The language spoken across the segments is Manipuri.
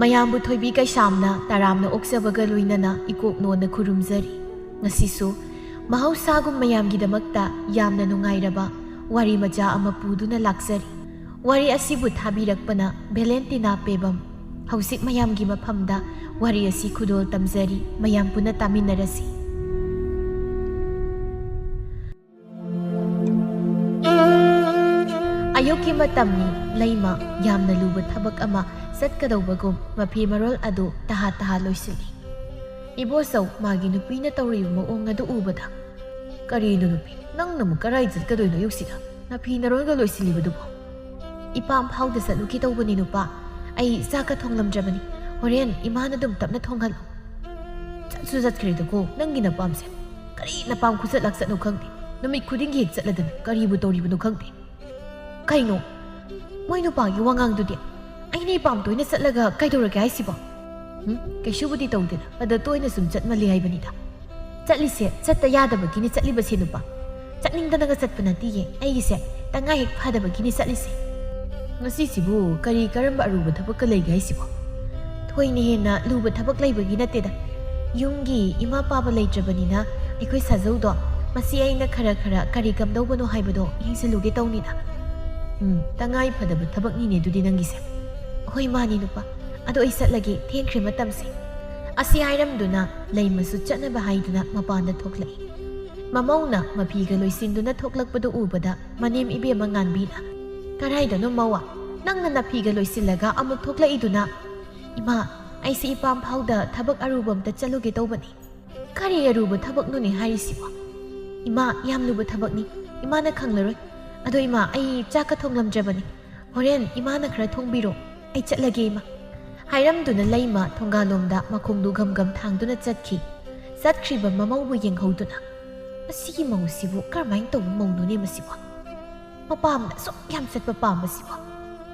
ꯃꯌꯥꯝꯕꯨ ꯊꯣꯏꯕꯤ ꯀꯩꯁꯥꯝꯅ ꯇꯔꯥꯝꯅ ꯑꯣꯛꯆꯕꯒ ꯂꯣꯏꯅꯅ ꯏꯀꯣꯛ ꯅꯣꯟꯅ ꯈꯨꯔꯨꯝꯖꯔꯤ꯫ ꯉꯁꯤꯁꯨ ꯃꯍꯧꯁꯥꯒꯨꯝ ꯃꯌꯥꯝꯒꯤꯗꯃꯛꯇ ꯌꯥꯝꯅ ꯅꯨꯡꯉꯥꯏꯔꯕ ꯋꯥꯔꯤ ꯃꯆꯥ ꯑꯃ ꯄꯨꯗꯨꯅ ꯂꯥꯛꯆꯔꯤ꯫ ꯋꯥꯔꯤ ꯑꯁꯤꯕꯨ ꯊꯥꯕꯤꯔꯛꯄꯅ ꯚꯦꯂꯦꯟꯇꯤꯅꯥ ꯄꯦꯕꯝ꯫ ꯍꯧꯖꯤꯛ ꯃꯌꯥꯝꯒꯤ ꯃꯐꯝꯗ ꯋꯥꯔꯤ ꯑꯁꯤ ꯈꯨꯗꯣꯜ ꯇꯝꯖꯔꯤ, ꯃꯌꯥꯝ ꯄꯨꯟꯅ ꯇꯥꯃꯤꯟꯅꯔꯁꯤ꯫ ꯑꯌꯨꯛꯀꯤ ꯃꯇꯝꯅꯤ꯫ ꯂꯩꯃ ꯌꯥꯝꯅ ꯂꯨꯕ ꯊꯕꯛ ꯑꯃ ꯆꯠꯀꯗꯧꯕꯒꯨꯝ ꯃꯐꯤ ꯃꯔꯣꯜ ꯑꯗꯨ ꯇꯍꯥ ꯂꯣꯏꯁꯤꯜꯂꯤ꯫ ꯏꯕꯣꯆꯧ ꯃꯥꯒꯤ ꯅꯨꯄꯤꯅ ꯇꯧꯔꯤꯕ ꯃꯑꯣꯡ ꯑꯗꯨ ꯎꯕꯗ, "ꯀꯔꯤꯅꯣ ꯅꯨꯄꯤ, ꯅꯪꯅ ꯑꯃꯨꯛ ꯀꯔꯥꯏ ꯆꯠꯀꯗꯣꯏꯅꯣ ꯑꯌꯨꯛꯁꯤꯗ? ꯅꯐꯤ ꯅꯔꯣꯜꯒ ꯂꯣꯏꯁꯤꯜꯂꯤꯕꯗꯨꯕꯣ?" "ꯏꯄꯥꯝ ꯐꯥꯎꯗ ꯆꯠꯂꯨꯒꯦ ꯇꯧꯕꯅꯤ ꯅꯨꯄꯥ, ꯑꯩ ꯆꯥꯛꯀ ꯊꯣꯡꯂꯝꯗ꯭ꯔꯕꯅꯤ, ꯍꯣꯔꯦꯟ ꯏꯃꯥꯅ ꯑꯗꯨꯝ ꯇꯞꯅ ꯊꯣꯡꯍꯜꯂꯨ." "ꯆꯠꯁꯨ ꯆꯠꯈ꯭ꯔꯦꯗꯀꯣ ꯅꯪꯒꯤ ꯅꯄꯥꯝꯁꯦ, ꯀꯔꯤ ꯅꯄꯥꯝ ꯈꯨꯆꯠ ꯂꯥꯛꯆꯠꯅꯣ ꯈꯪꯗꯦ, ꯅꯨꯃꯤꯠ ꯈꯨꯗꯤꯡꯒꯤ ꯍꯦꯛ ꯆꯠꯂꯗꯅ ꯀꯔꯤꯕꯨ ꯇꯧꯔꯤꯕꯅꯣ ꯈꯪꯗꯦ." "ꯀꯩꯅꯣ ꯃꯣꯏ ꯅꯨꯄꯥꯒꯤ ꯋꯥꯉꯥꯡꯗꯨꯗꯤ? ꯑꯩꯅ ꯏꯄꯥꯝ ꯇꯣꯏꯅ ꯆꯠꯂꯒ ꯀꯩꯗꯧꯔꯒꯦ ꯍꯥꯏꯁꯤꯕꯣ?" "ꯀꯩꯁꯨꯕꯨꯗꯤ ꯇꯧꯗꯦꯗ, ꯑꯗ ꯇꯣꯏꯅ ꯁꯨꯝ ꯆꯠꯃꯜꯂꯤ ꯍꯥꯏꯕꯅꯤꯗ." "ꯆꯠꯂꯤꯁꯦ ꯆꯠꯇ ꯌꯥꯗꯕꯒꯤꯅꯤ ꯆꯠꯂꯤꯕꯁꯦ ꯅꯨꯄꯥ, ꯆꯠꯅꯤꯡꯗꯅꯒ ꯆꯠꯄ ꯅꯠꯇꯤꯌꯦ, ꯑꯩꯒꯤꯁꯦ ꯇꯉꯥꯏ ꯍꯦꯛ ꯐꯗꯕꯒꯤꯅꯤ ꯆꯠꯂꯤꯁꯦ." "ꯉꯁꯤꯁꯤꯕꯨ ꯀꯔꯝꯕ ꯑꯔꯨꯕ ꯊꯕꯛꯀ ꯂꯩꯒꯦ ꯍꯥꯏꯁꯤꯕꯣ?" "ꯊꯣꯏꯅ ꯍꯦꯟꯅ ꯂꯨꯕ ꯊꯕꯛ ꯂꯩꯕꯒꯤ ꯅꯠꯇꯦꯗ, ꯌꯨꯝꯒꯤ ꯏꯃꯥ ꯄꯥꯕ ꯂꯩꯇ꯭ꯔꯕꯅꯤꯅ ꯑꯩꯈꯣꯏ ꯁꯥꯖꯧꯗꯣ ꯃꯁꯤ ꯑꯩꯅ ꯈꯔ ꯀꯔꯤ ꯀꯝꯗꯧꯕꯅꯣ ꯍꯥꯏꯕꯗꯣ ꯌꯦꯡꯁꯤꯜꯂꯨꯒꯦ ꯇꯧꯅꯤꯗ." "ꯇꯉꯥꯏ ꯐꯗꯕ ꯊꯕꯛꯅꯤꯅꯦ ꯑꯗꯨꯗꯤ ꯅꯪꯒꯤꯁꯦ." "ꯍꯣꯏ ꯃꯥꯅꯤ ꯅꯨꯄꯥ, ꯑꯗꯣ ꯑꯩ ꯆꯠꯂꯒꯦ, ꯊꯦꯡꯈ꯭ꯔꯦ ꯃꯇꯝꯁꯦ." ꯑꯁꯤ ꯍꯥꯏꯔꯝꯗꯨꯅ ꯂꯩꯃꯁꯨ ꯆꯠꯅꯕ ꯍꯥꯏꯗꯨꯅ ꯃꯄꯥꯟꯗ ꯊꯣꯛꯂꯛꯏ꯫ ꯃꯃꯧꯅ ꯃꯐꯤꯒ ꯂꯣꯏꯁꯤꯟꯗꯨꯅ ꯊꯣꯛꯂꯛꯄꯗꯨ ꯎꯕꯗ ꯃꯅꯦꯝ ꯏꯕꯦꯝꯃ ꯉꯥꯟꯕꯤꯅ, "ꯀꯔꯥꯏꯗꯅꯣ ꯃꯧꯋꯥ, ꯅꯪꯅ ꯅꯐꯤꯒ ꯂꯣꯏꯁꯤꯜꯂꯒ ꯑꯃꯨꯛ ꯊꯣꯛꯂꯛꯏꯗꯨꯅ?" "ꯏꯃꯥ, ꯑꯩꯁꯦ ꯏꯄꯥꯝ ꯐꯥꯎꯗ ꯊꯕꯛ ꯑꯔꯨꯕ ꯑꯝꯇ ꯆꯠꯂꯨꯒꯦ ꯇꯧꯕꯅꯤ." "ꯀꯔꯤ ꯑꯔꯨꯕ ꯊꯕꯛꯅꯣꯅꯦ ꯍꯥꯏꯔꯤꯁꯤꯕꯣ?" "ꯏꯃꯥ, ꯌꯥꯝ ꯂꯨꯕ ꯊꯕꯛꯅꯤ, ꯏꯃꯥꯅ ꯈꯪꯂꯔꯣꯏ. ꯑꯗꯣ ꯏꯃꯥ, ꯑꯩ ꯆꯥꯛꯀ ꯊꯣꯡꯂꯝꯗ꯭ꯔꯕꯅꯤ, ꯍꯣꯔꯦꯟ ꯏꯃꯥꯅ ꯈꯔ ꯊꯣꯡꯕꯤꯔꯣ, ꯑꯩ ꯆꯠꯂꯒꯦ ꯏꯃꯥ." ꯍꯥꯏꯔꯝꯗꯨꯅ ꯂꯩꯃ ꯊꯣꯡꯒꯥꯜꯂꯣꯝꯗ ꯃꯈꯣꯡꯗꯨ ꯒꯝ ꯊꯥꯡꯗꯨꯅ ꯆꯠꯈꯤ꯫ ꯆꯠꯈ꯭ꯔꯤꯕ ꯃꯃꯧꯕꯨ ꯌꯦꯡꯍꯧꯗꯨꯅ, "ꯃꯁꯤꯒꯤ ꯃꯧꯁꯤꯕꯨ ꯀꯔꯝꯍꯥꯏꯅ ꯇꯧꯕ ꯃꯧꯅꯣꯅꯦ ꯃꯁꯤꯕꯣ? ꯃꯄꯥꯝꯗ ꯑꯁꯨꯛ ꯌꯥꯝ ꯆꯠꯄ ꯄꯥꯝꯕꯁꯤꯕꯣ,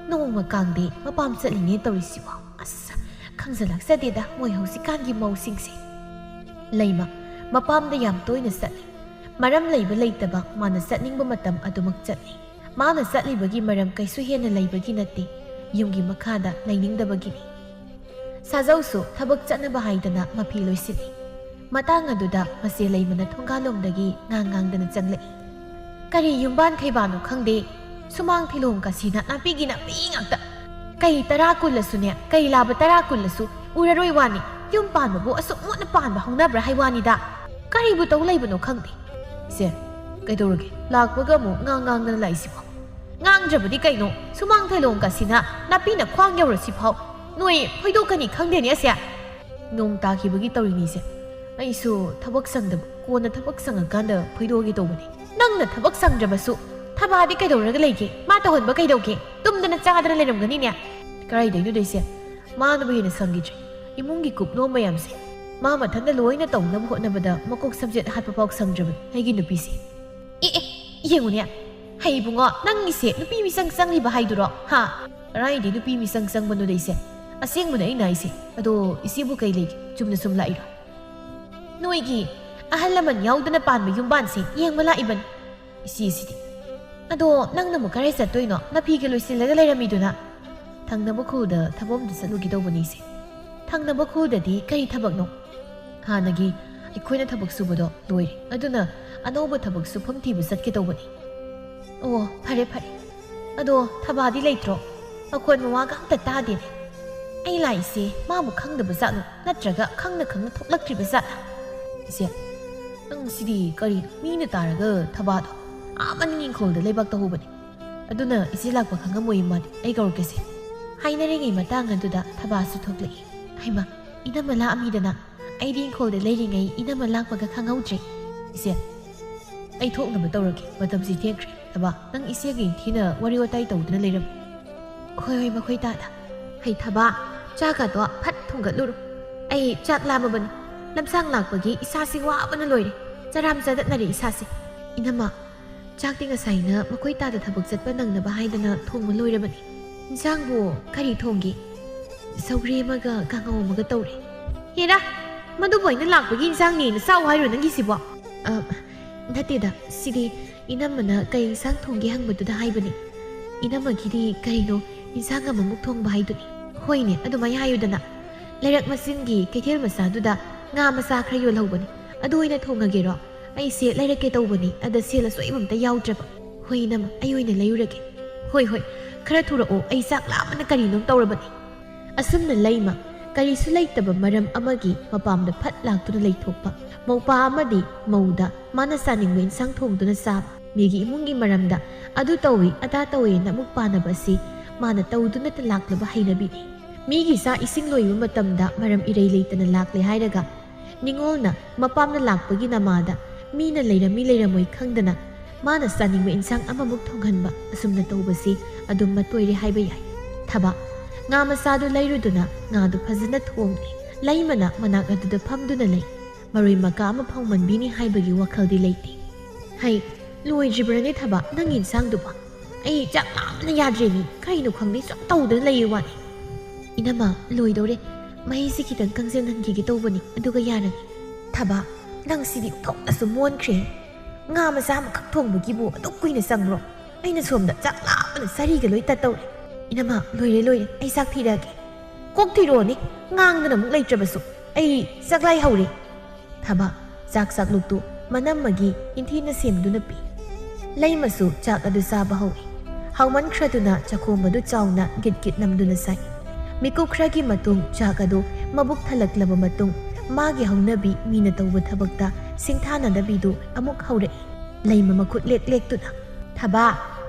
ꯅꯣꯡꯃ ꯀꯥꯡꯗꯦ ꯃꯄꯥꯝ ꯆꯠꯂꯤꯅꯦ ꯇꯧꯔꯤꯁꯤꯕꯣ. ꯑꯁ, ꯈꯪꯖꯜꯂꯛꯆꯗꯦꯗ ꯃꯣꯏ ꯍꯧꯖꯤꯛꯀꯥꯟꯒꯤ ꯃꯧꯁꯤꯡꯁꯦ." ꯂꯩꯃ ꯃꯄꯥꯝꯗ ꯌꯥꯝ ꯇꯣꯏꯅ ꯆꯠꯂꯤ꯫ ꯃꯔꯝ ꯂꯩꯕ ꯂꯩꯇꯕ ꯃꯥꯅ ꯆꯠꯅꯤꯡꯕ ꯃꯇꯝ ꯑꯗꯨꯃꯛ ꯆꯠꯂꯤ꯫ ꯃꯥꯅ ꯆꯠꯂꯤꯕꯒꯤ ꯃꯔꯝ ꯀꯩꯁꯨ ꯍꯦꯟꯅ ꯂꯩꯕꯒꯤ ꯅꯠꯇꯦ, ꯌꯨꯝꯒꯤ ꯃꯈꯥꯗ ꯂꯩꯅꯤꯡꯗꯕꯒꯤꯅꯤ꯫ ꯁꯥꯖꯧꯁꯨ ꯊꯕꯛ ꯆꯠꯅꯕ ꯍꯥꯏꯗꯅ ꯃꯐꯤ ꯂꯣꯏꯁꯤꯜꯂꯤ꯫ ꯃꯇꯥꯡ ꯑꯗꯨꯗ ꯃꯆꯦ ꯂꯩꯃꯅ ꯊꯣꯡꯒꯥꯜꯂꯣꯝꯗꯒꯤ ꯉꯥꯡꯗꯅ ꯆꯪꯂꯛꯏ꯫ "ꯀꯔꯤ ꯌꯨꯝꯕꯥꯟ ꯈꯩꯕꯥꯟꯅꯣ ꯈꯪꯗꯦ, ꯁꯨꯃꯥꯡ ꯊꯤꯂꯣꯡ ꯀꯥꯁꯤꯅ ꯅꯥꯄꯤꯒꯤ ꯅꯥꯄꯤ ꯉꯥꯛꯇ. ꯀꯩ 10 ꯀꯨꯜꯂꯁꯨꯅꯦ, ꯀꯩ ꯂꯥꯕ 10 ꯀꯨꯜꯂꯁꯨ ꯎꯔꯔꯣꯏ ꯋꯥꯅꯤ, ꯌꯨꯝ ꯄꯥꯟꯕꯕꯨ ꯑꯁꯨꯛ ꯃꯣꯠꯅ ꯄꯥꯟꯕ ꯍꯧꯅꯕ꯭ꯔꯥ ꯍꯥꯏ ꯋꯥꯅꯤꯗ. ꯀꯔꯤꯕꯨ ꯇꯧ ꯂꯩꯕꯅꯣ ꯈꯪꯗꯦ." "ꯏꯆꯦ, ꯀꯩꯗꯧꯔꯒꯦ? ꯂꯥꯛꯄꯒ ꯑꯃꯨꯛ ꯉꯥꯡꯗꯅ ꯂꯥꯛꯏꯁꯤꯕꯣ?" "ꯉꯥꯡꯗ꯭ꯔꯕꯗꯤ ꯀꯩꯅꯣ, ꯁꯨꯃꯥꯡ ꯊꯤꯂꯣꯡ ꯀꯥꯁꯤꯅ ꯅꯥꯄꯤꯅ ꯈ꯭ꯋꯥꯡ ꯌꯧꯔꯁꯤꯐꯥꯎ ꯅꯣꯏ ꯐꯣꯏꯗꯣꯛꯀꯅꯤ ꯈꯪꯗꯦꯅꯦ ꯑꯁꯦ." "ꯅꯣꯡ ꯇꯥꯈꯤꯕꯒꯤ ꯇꯧꯔꯤꯅꯤꯁꯦ, ꯑꯩꯁꯨ ꯊꯕꯛ ꯁꯪꯗꯕ, ꯀꯣꯟꯅ ꯊꯕꯛ ꯁꯪꯉꯀꯥꯟꯗ ꯐꯣꯏꯗꯣꯛꯑꯒꯦ ꯇꯧꯕꯅꯤ." "ꯅꯪꯅ ꯊꯕꯛ ꯁꯪꯗ꯭ꯔꯕꯁꯨ ꯊꯕꯥꯗꯤ ꯀꯩꯗꯧꯔꯒ ꯂꯩꯒꯦ? ꯃꯥ ꯇꯧꯍꯟꯕ ꯀꯩꯗꯧꯒꯦ? ꯇꯨꯝꯗꯅ ꯆꯥꯗꯅ ꯂꯩꯔꯝꯒꯅꯤꯅꯦ." "ꯀꯔꯥꯏꯗꯩꯅꯣꯗ ꯏꯆꯦ, ꯃꯥꯅꯕꯨ ꯍꯦꯟꯅ ꯁꯪꯈꯤꯗ꯭ꯔꯦ. ꯏꯃꯨꯡꯒꯤ ꯀꯨꯞꯅꯣꯝ ꯃꯌꯥꯝꯁꯦ ꯃꯥ ꯃꯊꯟꯇ ꯂꯣꯏꯅ ꯇꯧꯅꯕ ꯍꯣꯠꯅꯕꯗ ꯃꯀꯣꯛ ꯁꯝꯖꯦꯠ ꯍꯥꯠꯄꯐꯥꯎ ꯁꯪꯗ꯭ꯔꯕꯅꯤ ꯑꯩꯒꯤ ꯅꯨꯄꯤꯁꯦ." "ꯑꯦ ꯌꯦꯡꯉꯨꯅꯦ, ꯍꯩꯕꯨꯡꯉꯣ, ꯅꯪꯒꯤꯁꯦ ꯅꯨꯄꯤ ꯃꯤꯆꯪ ꯆꯪꯂꯤꯕ ꯍꯥꯏꯗꯨꯔꯣ? ꯍꯥ?" "ꯀꯔꯥꯏꯗꯩ ꯅꯨꯄꯤ ꯃꯤꯆꯪ ꯆꯪꯕꯅꯣꯗ ꯏꯆꯦ, ꯑꯁꯦꯡꯕꯅꯦ ꯑꯩꯅ ꯍꯥꯏꯁꯦ. ꯑꯗꯣ ꯏꯆꯦꯕꯨ ꯀꯩ ꯂꯩꯒꯦ, ꯆꯨꯝꯅ ꯁꯨꯝ ꯂꯥꯛꯏꯔꯣ?" "ꯅꯣꯏꯒꯤ ꯑꯍꯜ ꯂꯃꯟ ꯌꯥꯎꯗꯅ ꯄꯥꯟꯕ ꯌꯨꯝꯕꯥꯟꯁꯦ ꯌꯦꯡꯕ ꯂꯥꯛꯏꯕꯅꯤ." "ꯏꯆꯦꯁꯤꯗꯤ." "ꯑꯗꯣ ꯅꯪꯅ ꯑꯃꯨꯛ ꯀꯔꯥꯏ ꯆꯠꯇꯣꯏꯅꯣ, ꯅꯐꯤꯒ ꯂꯣꯏꯁꯤꯜꯂꯒ ꯂꯩꯔꯝꯃꯤꯗꯨꯅ?" "ꯊꯪꯅꯕ ꯈꯨꯜꯗ ꯊꯕꯛ ꯑꯝꯇ ꯆꯠꯂꯨꯒꯦ ꯇꯧꯕꯅꯤ ꯏꯆꯦ." "ꯊꯪꯅꯕ ꯈꯨꯜꯗꯗꯤ ꯀꯔꯤ ꯊꯕꯛꯅꯣ?" "ꯍꯥꯟꯅꯒꯤ ꯑꯩꯈꯣꯏꯅ ꯊꯕꯛ ꯁꯨꯕꯗꯣ ꯂꯣꯏꯔꯦ, ꯑꯗꯨꯅ ꯑꯅꯧꯕ ꯊꯕꯛ ꯁꯨꯐꯝ ꯊꯤꯕ ꯆꯠꯀꯦ ꯇꯧꯕꯅꯤ." "ꯑꯣ, ꯐꯔꯦ. ꯑꯗꯣ ꯊꯕꯥꯗꯤ ꯂꯩꯇ꯭ꯔꯣ? ꯃꯈꯣꯟ ꯃꯋꯥꯒ ꯑꯝꯇ ꯇꯥꯗꯦꯅꯦ. ꯑꯩ ꯂꯥꯛꯏꯁꯦ ꯃꯥꯕꯨ ꯈꯪꯗꯕ ꯖꯥꯠꯂꯣ, ꯅꯠꯇ꯭ꯔꯒ ꯈꯪꯅ ꯊꯣꯛꯂꯛꯇ꯭ꯔꯤꯕ ꯖꯥꯠꯂꯥ?" "ꯏꯆꯦ, ꯅꯪ ꯁꯤꯗꯤ ꯀꯔꯤ, ꯃꯤꯅ ꯇꯥꯔꯒ ꯊꯕꯥꯗꯣ ꯃꯅꯤꯡ ꯏꯪꯈꯣꯜꯗ ꯂꯩꯕꯥꯛ ꯇꯧꯍꯧꯕꯅꯤ. ꯑꯗꯨꯅ ꯏꯆꯦ ꯂꯥꯛꯄ ꯈꯪꯉꯝꯃꯣꯏ ꯃꯥꯗꯤ, ꯑꯩ ꯀꯧꯔꯛꯀꯦꯁꯦ." ꯍꯥꯏꯅꯔꯤꯉꯩ ꯃꯇꯥꯡ ꯑꯗꯨꯗ ꯊꯕꯥꯁꯨ ꯊꯣꯛꯂꯛꯏ꯫ "ꯍꯩꯃꯥ, ꯏꯅꯝꯃ ꯂꯥꯛꯑꯝꯃꯤꯗꯅ, ꯑꯩꯗꯤ ꯏꯪꯈꯣꯜꯗ ꯂꯩꯔꯤꯉꯩ ꯏꯅꯝꯃ ꯂꯥꯛꯄꯒ ꯈꯪꯍꯧꯗ꯭ꯔꯦ." "ꯏꯆꯦ, ꯑꯩ ꯊꯣꯛꯅꯕ ꯇꯧꯔꯒꯦ, ꯃꯇꯝꯁꯤ ꯊꯦꯡꯈ꯭ꯔꯦ. ꯊꯕꯥ, ꯅꯪ ꯏꯆꯦꯒ ꯏꯟꯊꯤꯅ ꯋꯥꯔꯤ ꯋꯥꯇꯥꯏ ꯇꯧꯗꯨꯅ ꯂꯩꯔꯝꯃꯤ." "ꯍꯣꯏ ꯃꯈꯣꯏ ꯇꯥꯗ." "ꯍꯩ ꯊꯕꯥ, ꯆꯥꯛꯀꯗꯣ ꯐꯠ ꯊꯣꯡꯒꯠꯂꯨꯔꯣ. ꯑꯩ ꯆꯥꯛ ꯂꯥꯝꯃꯕꯅꯤ, ꯂꯝꯁꯥꯡ ꯂꯥꯛꯄꯒꯤ ꯏꯁꯥꯁꯤ ꯋꯥꯕꯅ ꯂꯣꯏꯔꯦ, ꯆꯔꯥꯝ ꯆꯗꯠꯅꯔꯦ ꯏꯁꯥꯁꯦ." "ꯏꯅꯝꯃ, ꯆꯥꯛꯇꯤ ꯉꯁꯥꯏꯅ ꯃꯈꯣꯏ ꯇꯥꯗ ꯊꯕꯛ ꯆꯠꯄ ꯅꯪꯅꯕ ꯍꯥꯏꯗꯅ ꯊꯣꯡꯕ ꯂꯣꯏꯔꯕꯅꯤ. ꯏꯟꯁꯥꯡꯕꯨ ꯀꯔꯤ ꯊꯣꯡꯒꯦ?" "ꯁꯧꯒ꯭ꯔꯤ ꯑꯃꯒ ꯀꯥꯡꯉꯧ ꯑꯃꯒ ꯇꯧꯔꯦ." "ꯍꯦꯔꯥ, ꯃꯗꯨꯕꯨ ꯑꯩꯅ ꯂꯥꯛꯄꯒꯤ ꯏꯟꯁꯥꯡꯅꯦꯅ ꯆꯥꯎ ꯍꯥꯏꯔꯣ ꯅꯪꯒꯤꯁꯤꯕꯣ?" "ꯅꯠꯇꯦꯗ, ꯁꯤꯗꯤ ꯏꯅꯝꯃꯅ ꯀꯩ ꯏꯟꯁꯥꯡ ꯊꯣꯡꯒꯦ ꯍꯪꯕꯗꯨꯗ ꯍꯥꯏꯕꯅꯤ. ꯏꯅꯝꯃꯒꯤꯗꯤ ꯀꯩꯅꯣ ꯏꯟꯁꯥꯡ ꯑꯃꯃꯨꯛ ꯊꯣꯡꯕ ꯍꯥꯏꯗꯨꯅꯤ." ꯍꯣꯏꯅꯦ ꯑꯗꯨꯃꯥꯏ ꯍꯥꯏꯌꯨꯗꯅ ꯂꯩꯔꯛ ꯃꯆꯤꯟꯒꯤ ꯀꯩꯊꯦꯜ ꯃꯆꯥꯗꯨꯗ ꯉꯥ ꯃꯆꯥ ꯈꯔ ꯌꯣꯜꯍꯧꯕꯅꯤ ꯑꯗꯨ ꯑꯣꯏꯅ ꯊꯣꯡꯉꯒꯦꯔꯣ ꯑꯩꯁꯦ ꯂꯩꯔꯛꯀꯦ ꯇꯧꯕꯅꯤ ꯑꯗ ꯁꯦꯜ ꯑꯁꯣꯏꯕ ꯑꯝꯇ ꯌꯥꯎꯗ꯭ꯔꯕ ꯍꯣꯏ ꯏꯅꯝꯃ ꯑꯩ ꯑꯣꯏꯅ ꯂꯩꯔꯨꯔꯒꯦ ꯍꯣꯏ ꯈꯔ ꯊꯨꯔꯛꯑꯣ ꯑꯩ ꯆꯥꯛ ꯂꯥꯝꯕꯅ ꯀꯔꯤꯅꯣꯝ ꯇꯧꯔꯕꯅꯤ ꯑꯁꯨꯝꯅ ꯂꯩꯃ ꯀꯔꯤꯁꯨ ꯂꯩꯇꯕ ꯃꯔꯝ ꯑꯃꯒꯤ ꯃꯄꯥꯝꯗ ꯐꯠ ꯂꯥꯛꯇꯨꯅ ꯂꯩꯊꯣꯛꯄ ꯃꯧꯄꯥ ꯑꯃꯗꯤ ꯃꯧꯗ ꯃꯥꯅ ꯆꯥꯅꯤꯡꯕ ꯏꯟꯁꯥꯡ ꯊꯣꯡꯗꯨꯅ ꯆꯥꯕ ꯃꯤꯒꯤ ꯏꯃꯨꯡꯒꯤ ꯃꯔꯝꯗ ꯑꯗꯨ ꯇꯧꯏ ꯑꯗꯥ ꯇꯧꯏꯅ ꯑꯃꯨꯛ ꯄꯥꯅꯕ ꯑꯁꯤ ꯃꯥꯅ ꯇꯧꯗꯨꯅꯇ ꯂꯥꯛꯂꯕ ꯍꯩꯅꯕꯤꯅꯤ ꯃꯤꯒꯤ ꯆꯥꯛ ꯏꯁꯤꯡ ꯂꯣꯏꯕ ꯃꯇꯝꯗ ꯃꯔꯝ ꯏꯔꯩ ꯂꯩꯇꯅ ꯂꯥꯛꯂꯦ ꯍꯥꯏꯔꯒ ꯅꯤꯡꯉꯣꯜꯅ ꯃꯄꯥꯝꯅ ꯂꯥꯛꯄꯒꯤ ꯅꯃꯥꯗ ꯃꯤꯅ ꯂꯩꯔꯝꯃꯤ ꯂꯩꯔꯝꯃꯣꯏ ꯈꯪꯗꯅ ꯃꯥꯅ ꯆꯥꯅꯤꯡꯕ ꯏꯟꯁꯥꯡ ꯑꯃꯃꯨꯛ ꯊꯣꯡꯍꯟꯕ ꯑꯁꯨꯝꯅ ꯇꯧꯕꯁꯤ ꯑꯗꯨꯝ ꯃꯇꯣꯏꯔꯦ ꯍꯥꯏꯕ ꯌꯥꯏ ꯊꯕ ꯉꯥ ꯃꯆꯥꯗꯨ ꯂꯩꯔꯨꯗꯨꯅ ꯉꯥꯗꯨ ꯐꯖꯅ ꯊꯣꯡꯂꯦ ꯂꯩꯃꯅ ꯃꯅꯥꯛ ꯑꯗꯨꯗ ꯐꯝꯗꯨꯅ ꯂꯩ ꯃꯔꯣꯏ ꯃꯀꯥ ꯑꯃ ꯐꯥꯎꯃꯟꯕꯤꯅꯤ ꯍꯥꯏꯕꯒꯤ ꯋꯥꯈꯜꯗꯤ ꯂꯩꯇꯦ ꯍꯩ ꯂꯣꯏꯗ꯭ꯔꯤꯕ꯭ꯔꯅꯦ ꯊꯕ ꯅꯪꯒꯤ ꯏꯟꯁꯥꯡꯗꯨꯕ ꯑꯩ ꯆꯥꯛ ꯂꯥꯝꯕꯅ ꯌꯥꯗ꯭ꯔꯦꯅꯤ ꯀꯔꯤꯅꯣ ꯈꯪꯗꯦ ꯁꯨꯝ ꯇꯧꯗꯅ ꯂꯩꯌꯦ ꯋꯥꯅꯤ ꯏꯅꯝꯃ ꯂꯣꯏꯗꯧꯔꯦ ꯃꯍꯤꯁꯤ ꯈꯤꯇꯪ ꯀꯪꯁꯤꯟꯍꯟꯈꯤꯒꯦ ꯇꯧꯕꯅꯤ ꯑꯗꯨꯒ ꯌꯥꯔꯅꯤ ꯊꯕ ꯅꯪ ꯁꯤꯗꯤ ꯊꯣꯛꯅꯁꯨ ꯃꯣꯟꯈ꯭ꯔꯦ ꯉꯥ ꯃꯆꯥ ꯑꯃꯈꯛ ꯊꯣꯡꯕꯒꯤꯕꯨ ꯑꯗꯨꯛ ꯀꯨꯏꯅ ꯆꯪꯕ꯭ꯔꯣ ꯑꯩꯅ ꯁꯣꯝꯗ ꯆꯥꯛ ꯂꯥꯝꯕꯅ ꯁꯔꯤꯒ ꯂꯣꯏ ꯇꯠꯇꯧꯔꯦ ꯏꯅꯝꯃ ꯂꯣꯏꯔꯦ ꯑꯩ ꯆꯥꯛ ꯊꯤꯔꯛꯑꯒꯦ ꯀꯣꯛ ꯊꯤꯔꯛꯑꯣꯅꯤ ꯉꯥꯡꯗꯅ ꯑꯃꯨꯛ ꯂꯩꯇ꯭ꯔꯕꯁꯨ ꯑꯩ ꯆꯥꯛꯂꯥꯏ ꯍꯧꯔꯦ ꯊꯕ ꯆꯥꯛꯂꯨꯛꯇꯨ ꯃꯅꯝꯃꯒꯤ ꯏꯟꯊꯤꯅ ꯁꯦꯝꯗꯨꯅ ꯄꯤ ꯂꯩꯃꯁꯨ ꯆꯥꯛ ꯑꯗꯨ ꯆꯥꯕ ꯍꯧꯏ ꯍꯥꯎꯃꯟꯈ꯭ꯔꯗꯨꯅ ꯆꯈꯣꯝꯕꯗꯨ ꯆꯥꯎꯅ ꯒꯤꯠ ꯅꯝꯗꯨꯅ ꯁꯥꯏ ꯃꯤꯀꯨꯞ ꯈꯔꯒꯤ ꯃꯇꯨꯡ ꯆꯥꯛ ꯑꯗꯨ ꯃꯕꯨꯛ ꯊꯜꯂꯛꯂꯕ ꯃꯇꯨꯡ ꯃꯥꯒꯤ ꯍꯧꯅꯕꯤ ꯃꯤꯅ ꯇꯧꯕ ꯊꯕꯛꯇ ꯁꯤꯡꯊꯥꯅꯗꯕꯤꯗꯨ ꯑꯃꯨꯛ ꯍꯧꯔꯛꯏ ꯂꯩꯃ ꯃꯈꯨꯠ ꯂꯦꯛꯇꯨꯅ ꯊꯕ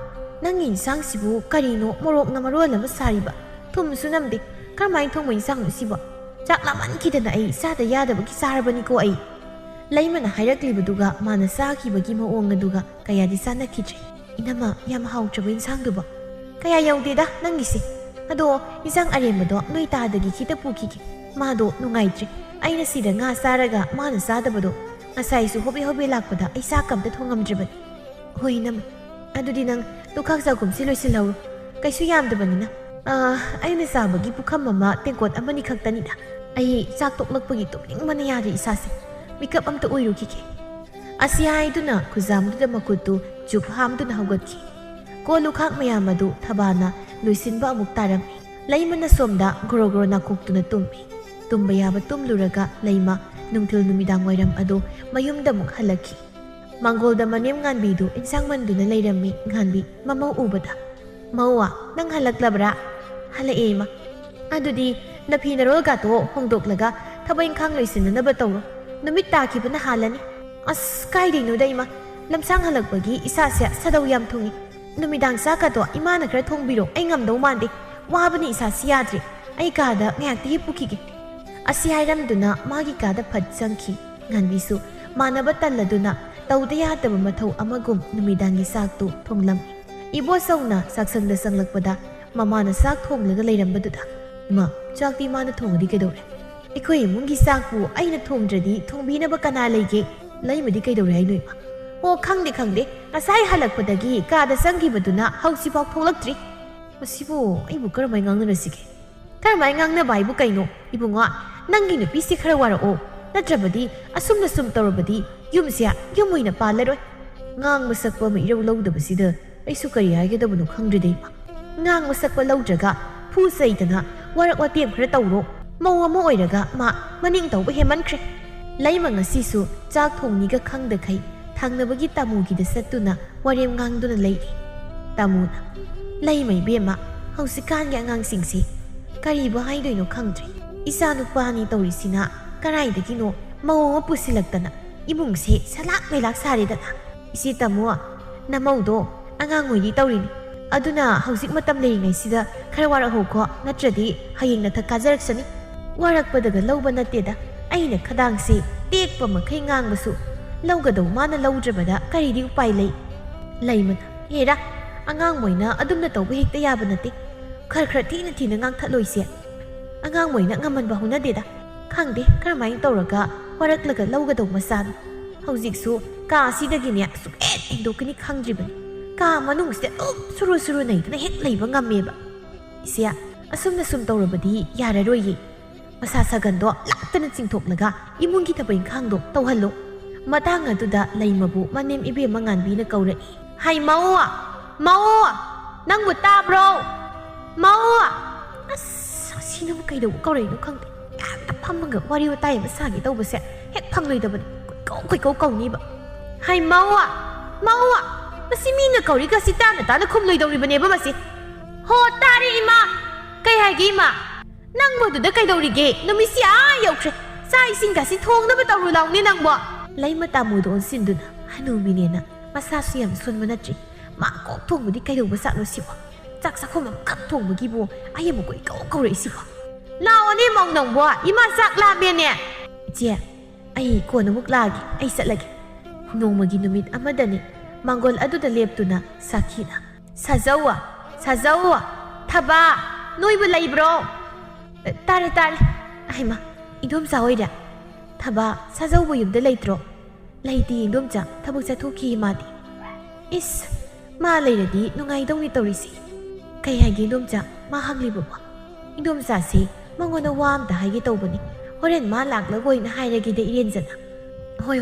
ꯅꯪꯒꯤ ꯏꯟꯁꯥꯡꯁꯤꯕꯨ ꯀꯔꯤꯅꯣ ꯃꯣꯔꯣꯛꯅ ꯃꯔꯣꯜ ꯑꯃ ꯁꯥꯔꯤꯕ ꯊꯨꯝꯁꯨ ꯅꯝꯗꯦ ꯀꯔꯝꯍꯥꯏꯅ ꯊꯣꯡꯕ ꯏꯟꯁꯥꯡꯅꯣ ꯁꯤꯕꯣ ꯆꯥꯛ ꯂꯥꯝꯃꯟꯈꯤꯗꯅ ꯑꯩ ꯆꯥꯗ ꯌꯥꯗꯕꯒꯤ ꯆꯥꯔꯕꯅꯤꯀꯣ ꯑꯩ ꯂꯩꯃꯅ ꯍꯥꯏꯔꯛꯂꯤꯕꯗꯨꯒ ꯃꯥꯅ ꯆꯥꯈꯤꯕꯒꯤ ꯃꯑꯣꯡ ꯑꯗꯨꯒ ꯀꯌꯥꯗꯤ ꯆꯥꯟꯅꯈꯤꯗ꯭ꯔꯦ ꯏꯅꯝꯃ ꯌꯥꯝ ꯍꯥꯎꯇ꯭ꯔꯕ ꯏꯟꯁꯥꯡꯗꯨꯕꯣ ꯀꯌꯥ ꯌꯧꯗꯦꯗ ꯅꯪꯒꯤꯁꯦ ꯑꯗꯣ ꯏꯟꯁꯥꯡ ꯑꯔꯦꯝꯕꯗꯣ ꯅꯣꯏ ꯇꯥꯗꯒꯤ ꯈꯤꯇ ꯄꯨꯈꯤꯒꯦ ꯃꯥꯗꯣ ꯅꯨꯡꯉꯥꯏꯇ꯭ꯔꯦ ꯑꯩꯅ ꯁꯤꯗ ꯉꯥ ꯆꯥꯔꯒ ꯃꯥꯅ ꯆꯥꯗꯕꯗꯣ ꯉꯁꯥꯏꯁꯨ ꯍꯣꯕꯦ ꯂꯥꯛꯄꯗ ꯑꯩ ꯆꯥꯛ ꯑꯝꯇ ꯊꯣꯡꯉꯝꯗ꯭ꯔꯕꯅꯤ ꯍꯣꯏ ꯏꯅꯝꯃ ꯑꯗꯨꯗꯤ ꯅꯪ ꯂꯨꯈꯥꯛ ꯆꯥꯛꯈꯨꯝꯁꯤ ꯂꯣꯏꯁꯤꯜꯍꯧꯔꯣ ꯀꯩꯁꯨ ꯌꯥꯝꯗꯕꯅꯤꯅ ꯑꯩꯅ ꯆꯥꯕꯒꯤ ꯄꯨꯈꯝ ꯑꯃ ꯇꯦꯡꯀꯣꯠ ꯑꯃꯅꯤ ꯈꯛꯇꯅꯤꯗ ꯑꯩ ꯆꯥꯛ ꯇꯣꯛꯂꯛꯄꯒꯤ ꯇꯨꯝꯅꯤꯡꯕꯅ ꯌꯥꯗ꯭ꯔꯦ ꯏꯁꯥꯁꯦ ꯃꯤꯀꯞ ꯑꯝꯇ ꯑꯣꯏꯔꯨꯈꯤꯒꯦ ꯑꯁꯤ ꯍꯥꯏꯗꯨꯅ ꯈꯨꯖꯥꯝꯗꯨꯗ ꯃꯈꯨꯠꯇꯨ ꯆꯨꯞ ꯍꯥꯝꯗꯨꯅ ꯍꯧꯒꯠꯈꯤ ꯀꯣꯜ ꯂꯨꯈꯥꯛ ꯃꯌꯥꯝ ꯑꯗꯨ ꯊꯕꯥꯅ ꯂꯣꯏꯁꯤꯟꯕ ꯑꯃꯨꯛ ꯇꯥꯔꯝꯃꯤ ꯂꯩꯃꯅ ꯁꯣꯝꯗ ꯒ꯭ꯔꯣ ꯅꯥꯀꯣꯛꯇꯨꯅ ꯇꯨꯝꯃꯤ ꯇꯨꯝꯕ ꯌꯥꯕ ꯇꯨꯝꯂꯨꯔꯒ ꯂꯩꯃ ꯅꯨꯡꯊꯤꯜ ꯅꯨꯃꯤꯗꯥꯡ ꯋꯥꯏꯔꯝ ꯑꯗꯨ ꯃꯌꯨꯝꯗ ꯑꯃꯨꯛ ꯍꯜꯂꯛꯈꯤ ꯃꯥꯡꯒꯣꯜꯗ ꯃꯅꯦꯝ ꯉꯥꯟꯕꯤꯗꯨ ꯏꯟꯁꯥꯡ ꯃꯟꯗꯨꯅ ꯂꯩꯔꯝꯃꯤ ꯉꯥꯟꯕꯤ ꯃꯃꯧ ꯎꯕꯗ ꯃꯧꯋꯥ ꯅꯪ ꯍꯜꯂꯛꯂꯕ꯭ꯔꯥ ꯍꯜꯂꯛꯑꯦ ꯏꯃꯥ ꯑꯗꯨꯗꯤ ꯅꯐꯤ ꯅꯔꯣꯜꯒꯥꯗꯣ ꯍꯣꯡꯗꯣꯛꯂꯒ ꯊꯕꯛ ꯏꯪꯈꯥꯡ ꯂꯣꯏꯁꯤꯟꯅꯅꯕ ꯇꯧꯔꯣ ꯅꯨꯃꯤꯠ ꯇꯥꯈꯤꯕꯅ ꯍꯥꯜꯂꯅꯤ ꯑꯁ ꯀꯥꯏꯗꯩꯅꯣꯗ ꯏꯃꯥ ꯂꯝꯁꯥꯡ ꯍꯜꯂꯛꯄꯒꯤ ꯏꯁꯥꯁꯦ ꯁꯗꯧ ꯌꯥꯝ ꯊꯨꯡꯉꯤ ꯅꯨꯃꯤꯗꯥꯡ ꯆꯥꯛꯀꯗꯣ ꯏꯃꯥꯅ ꯈꯔ ꯊꯣꯡꯕꯤꯔꯣ ꯑꯩ ꯉꯝꯗꯧ ꯃꯥꯟꯗꯦ ꯋꯥꯕꯅ ꯏꯁꯥꯁꯤ ꯌꯥꯗ꯭ꯔꯦ ꯑꯩ ꯀꯥꯗ ꯉꯥꯏꯍꯥꯛꯇ ꯍꯤꯞꯄꯨꯈꯤꯒꯦ ꯑꯁꯤ ꯍꯥꯏꯔꯝꯗꯨꯅ ꯃꯥꯒꯤ ꯀꯥꯗ ꯐꯠ ꯆꯪꯈꯤ ꯉꯥꯟꯕꯤꯁꯨ ꯃꯥꯟꯅꯕ ꯇꯜꯂꯗꯨꯅ ꯇꯧꯗ ꯌꯥꯗꯕ ꯃꯊꯧ ꯑꯃꯒꯨꯝ ꯅꯨꯃꯤꯗꯥꯡꯒꯤ ꯆꯥꯛꯇꯨ ꯊꯣꯡꯂꯝꯃꯤ ꯏꯕꯣꯆꯧꯅ ꯆꯥꯛꯁꯪꯗ ꯆꯪꯂꯛꯄꯗ ꯃꯃꯥꯅ ꯆꯥꯛ ꯊꯣꯡꯂꯒ ꯂꯩꯔꯝꯕꯗꯨꯗ ꯏꯃꯥ ꯆꯥꯛꯇꯤ ꯏꯃꯥꯅ ꯊꯣꯡꯉꯗꯤ ꯀꯩꯗꯧꯔꯦ ꯑꯩꯈꯣꯏ ꯏꯃꯨꯡꯒꯤ ꯆꯥꯛꯄꯨ ꯑꯩꯅ ꯊꯣꯡꯗ꯭ꯔꯗꯤ ꯊꯣꯡꯕꯤꯅꯕ ꯀꯅꯥ ꯂꯩꯒꯦ ꯂꯩꯃꯗꯤ ꯀꯩꯗꯧꯔꯦ ꯍꯥꯏꯅꯣ ꯏꯃꯥ ꯑꯣ ꯈꯪꯗꯦ ꯉꯁꯥꯏ ꯍꯜꯂꯛꯄꯗꯒꯤ ꯀꯥꯗ ꯆꯪꯈꯤꯕꯗꯨꯅ ꯍꯧꯖꯤꯛꯐꯥꯎ ꯊꯣꯛꯂꯛꯇ꯭ꯔꯤ ꯃꯁꯤꯕꯨ ꯑꯩꯕꯨ ꯀꯔꯝꯍꯥꯏꯅ ꯉꯥꯡꯅꯔꯁꯤꯒꯦ ꯀꯔꯝꯍꯥꯏꯅ ꯉꯥꯡꯅꯕ ꯍꯥꯏꯕꯨ ꯀꯩꯅꯣ ꯏꯕꯨꯡꯉꯣ ꯅꯪꯒꯤ ꯅꯨꯄꯤꯁꯤ ꯈꯔ ꯋꯥꯔꯛꯑꯣ ꯅꯠꯇ꯭ꯔꯕꯗꯤ ꯑꯁꯨꯝꯅ ꯁꯨꯝ ꯇꯧꯔꯕꯗꯤ ꯌꯨꯝꯁꯦ ꯌꯨꯝ ꯑꯣꯏꯅ ꯄꯥꯜꯂꯔꯣꯏ ꯉꯥꯡꯕ ꯁꯛꯄ ꯑꯃ ꯏꯔꯧ ꯂꯧꯗꯕꯁꯤꯗ ꯑꯩꯁꯨ ꯀꯔꯤ ꯍꯥꯏꯒꯗꯕꯅꯣ ꯈꯪꯗ꯭ꯔꯦꯗ ꯏꯃꯥ ꯉꯥꯡꯕ ꯁꯛꯄ ꯂꯧꯗ꯭ꯔꯒ ꯐꯨ ꯆꯩꯗꯅ ꯋꯥꯔꯛ ꯋꯥꯇꯦꯝ ꯈꯔ ꯇꯧꯔꯣ ꯃꯧ ꯑꯃ ꯑꯣꯏꯔꯒ ꯃꯥ ꯃꯅꯤꯡ ꯇꯧꯕ ꯍꯦꯃꯟꯈ꯭ꯔꯦ ꯂꯩꯃ ꯉꯁꯤꯁꯨ ꯆꯥꯛ ꯊꯣꯡꯅꯤꯒ ꯈꯪꯗꯈꯩ ꯊꯪꯅꯕꯒꯤ ꯇꯥꯃꯨꯒꯤꯗ ꯆꯠꯇꯨꯅ ꯋꯥꯔꯦꯝ ꯉꯥꯡꯗꯨꯅ ꯂꯩꯔꯤ ꯇꯥꯃꯨꯅ ꯂꯩꯃ ꯏꯕꯦꯝꯃ ꯍꯧꯖꯤꯛꯀꯥꯟꯒꯤ ꯑꯉꯥꯡꯁꯤꯡꯁꯤ ꯀꯔꯤꯕꯨ ꯍꯥꯏꯗꯣꯏꯅꯣ ꯈꯪꯗ꯭ꯔꯦ ꯏꯆꯥ ꯅꯨꯄꯥꯅꯤ ꯇꯧꯔꯤꯁꯤꯅ ꯀꯔꯥꯏꯗꯒꯤꯅꯣ ꯃꯧ ꯑꯃ ꯄꯨꯁꯤꯜꯂꯛꯇꯅ ꯏꯃꯨꯡꯁꯦ ꯁꯂꯥꯛ ꯃꯩꯂꯥꯛ ꯁꯥꯔꯦꯗꯅ ꯏꯆꯦ ꯇꯥꯃꯣ ꯅꯃꯧꯗꯣ ꯑꯉꯥꯡ ꯑꯣꯏꯔꯤ ꯇꯧꯔꯤꯅꯤ ꯑꯗꯨꯅ ꯍꯧꯖꯤꯛ ꯃꯇꯝ ꯂꯩꯔꯤꯉꯩꯁꯤꯗ ꯈꯔ ꯋꯥꯔꯛꯍꯧꯀꯣ ꯅꯠꯇ꯭ꯔꯗꯤ ꯍꯌꯦꯡ ꯅꯊꯛ ꯀꯥꯖꯔꯛꯁꯅꯤ ꯋꯥꯔꯛꯄꯗꯒ ꯂꯧꯕ ꯅꯠꯇꯦꯗ ꯑꯩꯅ ꯈꯗꯥꯡꯁꯦ ꯇꯦꯛꯄ ꯃꯈꯩ ꯉꯥꯡꯕꯁꯨ ꯂꯧꯒꯗꯧ ꯃꯥꯅ ꯂꯧꯗ꯭ꯔꯕꯗ ꯀꯔꯤꯗꯤ ꯎꯄꯥꯏ ꯂꯩ ꯂꯩꯃꯅ ꯍꯦꯔꯥ ꯑꯉꯥꯡ ꯃꯣꯏꯅ ꯑꯗꯨꯝꯅ ꯇꯧꯕ ꯍꯦꯛꯇ ꯌꯥꯕ ꯅꯠꯇꯦ ꯈꯔ ꯊꯤꯅ ꯉꯥꯡꯊꯠꯂꯣꯏꯁꯦ ꯑꯉꯥꯡ ꯃꯣꯏꯅ ꯉꯝꯃꯟꯕ ꯍꯧꯅꯗꯦꯗ ꯈꯪꯗꯦ ꯀꯔꯝꯍꯥꯏꯅ ꯇꯧꯔꯒ ꯋꯥꯔꯛꯂꯒ ꯂꯧꯒꯗꯧ ꯃꯆꯥꯅꯣ ꯍꯧꯖꯤꯛꯁꯨ ꯀꯥ ꯑꯁꯤꯗꯒꯤꯅꯦ ꯁꯨꯛꯍꯦꯛ ꯍꯦꯟꯗꯣꯛꯀꯅꯤ ꯈꯪꯗ꯭ꯔꯤꯕꯅꯤ ꯀꯥ ꯃꯅꯨꯡꯁꯤꯗ ꯑꯗꯨꯝ ꯁꯨꯔꯨ ꯅꯩꯗꯨꯅ ꯍꯦꯛ ꯂꯩꯕ ꯉꯝꯃꯦꯕ ꯏꯆꯦ ꯑꯁꯨꯝꯅ ꯁꯨꯝ ꯇꯧꯔꯕꯗꯤ ꯌꯥꯔꯔꯣꯏꯌꯦ ꯃꯁꯥ ꯁꯥꯒꯟꯗꯣ ꯂꯥꯛꯇꯅ ꯆꯤꯡꯊꯣꯛꯂꯒ ꯏꯃꯨꯡꯒꯤ ꯊꯕꯛ ꯏꯪꯈꯥꯡꯗꯣ ꯇꯧꯍꯜꯂꯣ ꯃꯇꯥꯡ ꯑꯗꯨꯗ ꯂꯩꯃꯕꯨ ꯃꯅꯦꯝ ꯏꯕꯦꯝꯃ ꯉꯥꯟꯕꯤꯅ ꯀꯧꯔꯛꯏ ꯍꯩ ꯃꯧ ꯅꯪꯕꯨ ꯇꯥꯕ꯭ꯔꯣ ꯃꯧ ꯑꯁ ꯃꯁꯤꯅꯕꯨ ꯀꯩꯗꯧꯕ ꯀꯧꯔꯛꯏꯅꯣ ꯈꯪꯗꯦ ꯌꯥꯝꯅ ꯐꯝꯃꯒ ꯋꯥꯔꯤ ꯋꯥꯇꯥꯏ ꯑꯃ ꯁꯥꯒꯦ ꯇꯧꯕꯁꯦ ꯍꯦꯛ ꯐꯪꯂꯣꯏꯗꯕꯅꯤ ꯀꯣꯏꯀꯧ ꯀꯧꯅꯤꯕ ꯍꯥꯏ ꯃꯧꯋꯥ ꯃꯁꯤ ꯃꯤꯅ ꯀꯧꯔꯤꯒꯁꯤ ꯇꯥꯅ ꯈꯨꯝꯂꯣꯏꯗꯧꯔꯤꯕꯅꯦꯕ ꯃꯁꯤ ꯍꯣ ꯇꯥꯔꯦ ꯏꯃꯥ ꯀꯩ ꯍꯥꯏꯒꯦ ꯏꯃꯥ ꯅꯪꯕꯨ ꯑꯗꯨꯗ ꯀꯩꯗꯧꯔꯤꯒꯦ ꯅꯨꯃꯤꯠꯁꯤ ꯌꯧꯈ꯭ꯔꯦ ꯆꯥꯛ ꯏꯁꯤꯡꯒꯁꯤ ꯊꯣꯡꯅꯕ ꯇꯧꯔꯨ ꯂꯥꯎꯅꯦ ꯅꯪꯕꯣ ꯂꯩꯃ ꯇꯥꯃꯨꯗ ꯑꯣꯟꯁꯤꯟꯗꯨꯅ ꯍꯅꯨꯕꯤꯅꯦꯅ ꯃꯁꯥꯁꯨ ꯌꯥꯝ ꯁꯣꯟꯕ ꯅꯠꯇ꯭ꯔꯤ ꯃꯥ ꯀꯣꯛ ꯊꯣꯡꯕꯗꯤ ꯀꯩꯗꯧꯕ ꯆꯥꯛꯅꯣ ꯁꯤꯕꯣ ꯆꯥꯛ ꯆꯥꯛꯈꯨꯝ ꯑꯃꯈꯛ ꯊꯣꯡꯕꯒꯤꯕꯨ ꯑꯩ ꯑꯃꯨꯛ ꯀꯧꯔꯛꯏꯁꯤꯕꯣ ꯂꯥꯛꯑꯣꯅꯦ ꯃꯧ ꯅꯪꯕꯣ ꯏꯃꯥ ꯆꯥꯛ ꯂꯥꯝꯃꯦꯅꯦ ꯏꯆꯦ ꯑꯩ ꯀꯣꯟꯅ ꯑꯃꯨꯛ ꯂꯥꯛꯑꯒꯦ ꯑꯩ ꯆꯠꯂꯒꯦ ꯅꯣꯡꯃꯒꯤ ꯅꯨꯃꯤꯠ ꯑꯃꯗꯅꯤ ꯃꯥꯡꯒꯣꯜ ꯑꯗꯨꯗ ꯂꯦꯞꯇꯨꯅ ꯁꯥꯈꯤꯅ ꯁꯥꯖꯧ ꯊꯕꯥ ꯅꯣꯏꯕꯨ ꯂꯩꯕ꯭ꯔꯣ ꯇꯥꯔꯦ ꯑꯩꯃ ꯏꯟꯗꯣꯝꯆꯥ ꯑꯣꯏꯔꯦ ꯊꯕꯥ ꯁꯥꯖꯧꯕ ꯌꯨꯝꯗ ꯂꯩꯇ꯭ꯔꯣ ꯂꯩꯇꯦ ꯏꯟꯗꯣꯝꯆꯥ ꯊꯕꯛ ꯆꯠꯊꯣꯛꯈꯤ ꯃꯥꯗꯤ ꯏꯁ ꯃꯥ ꯂꯩꯔꯗꯤ ꯅꯨꯡꯉꯥꯏꯗꯧꯅꯤ ꯇꯧꯔꯤꯁꯤ ꯀꯩ ꯍꯥꯏꯒꯦ ꯏꯟꯗꯣꯝꯆꯥ ꯃꯥ ꯍꯪꯂꯤꯕꯕꯣ ꯏꯟꯗꯣꯝꯆꯥꯁꯤ ꯃꯉꯣꯟꯗ ꯋꯥ ꯑꯝꯇ ꯍꯥꯏꯒꯦ ꯇꯧꯕꯅꯤ ꯍꯣꯔꯦꯟ ꯃꯥ ꯂꯥꯛꯂꯒ ꯑꯣꯏꯅ ꯍꯥꯏꯔꯒꯦꯗ ꯏꯔꯦꯟꯖꯅ ꯍꯣꯏ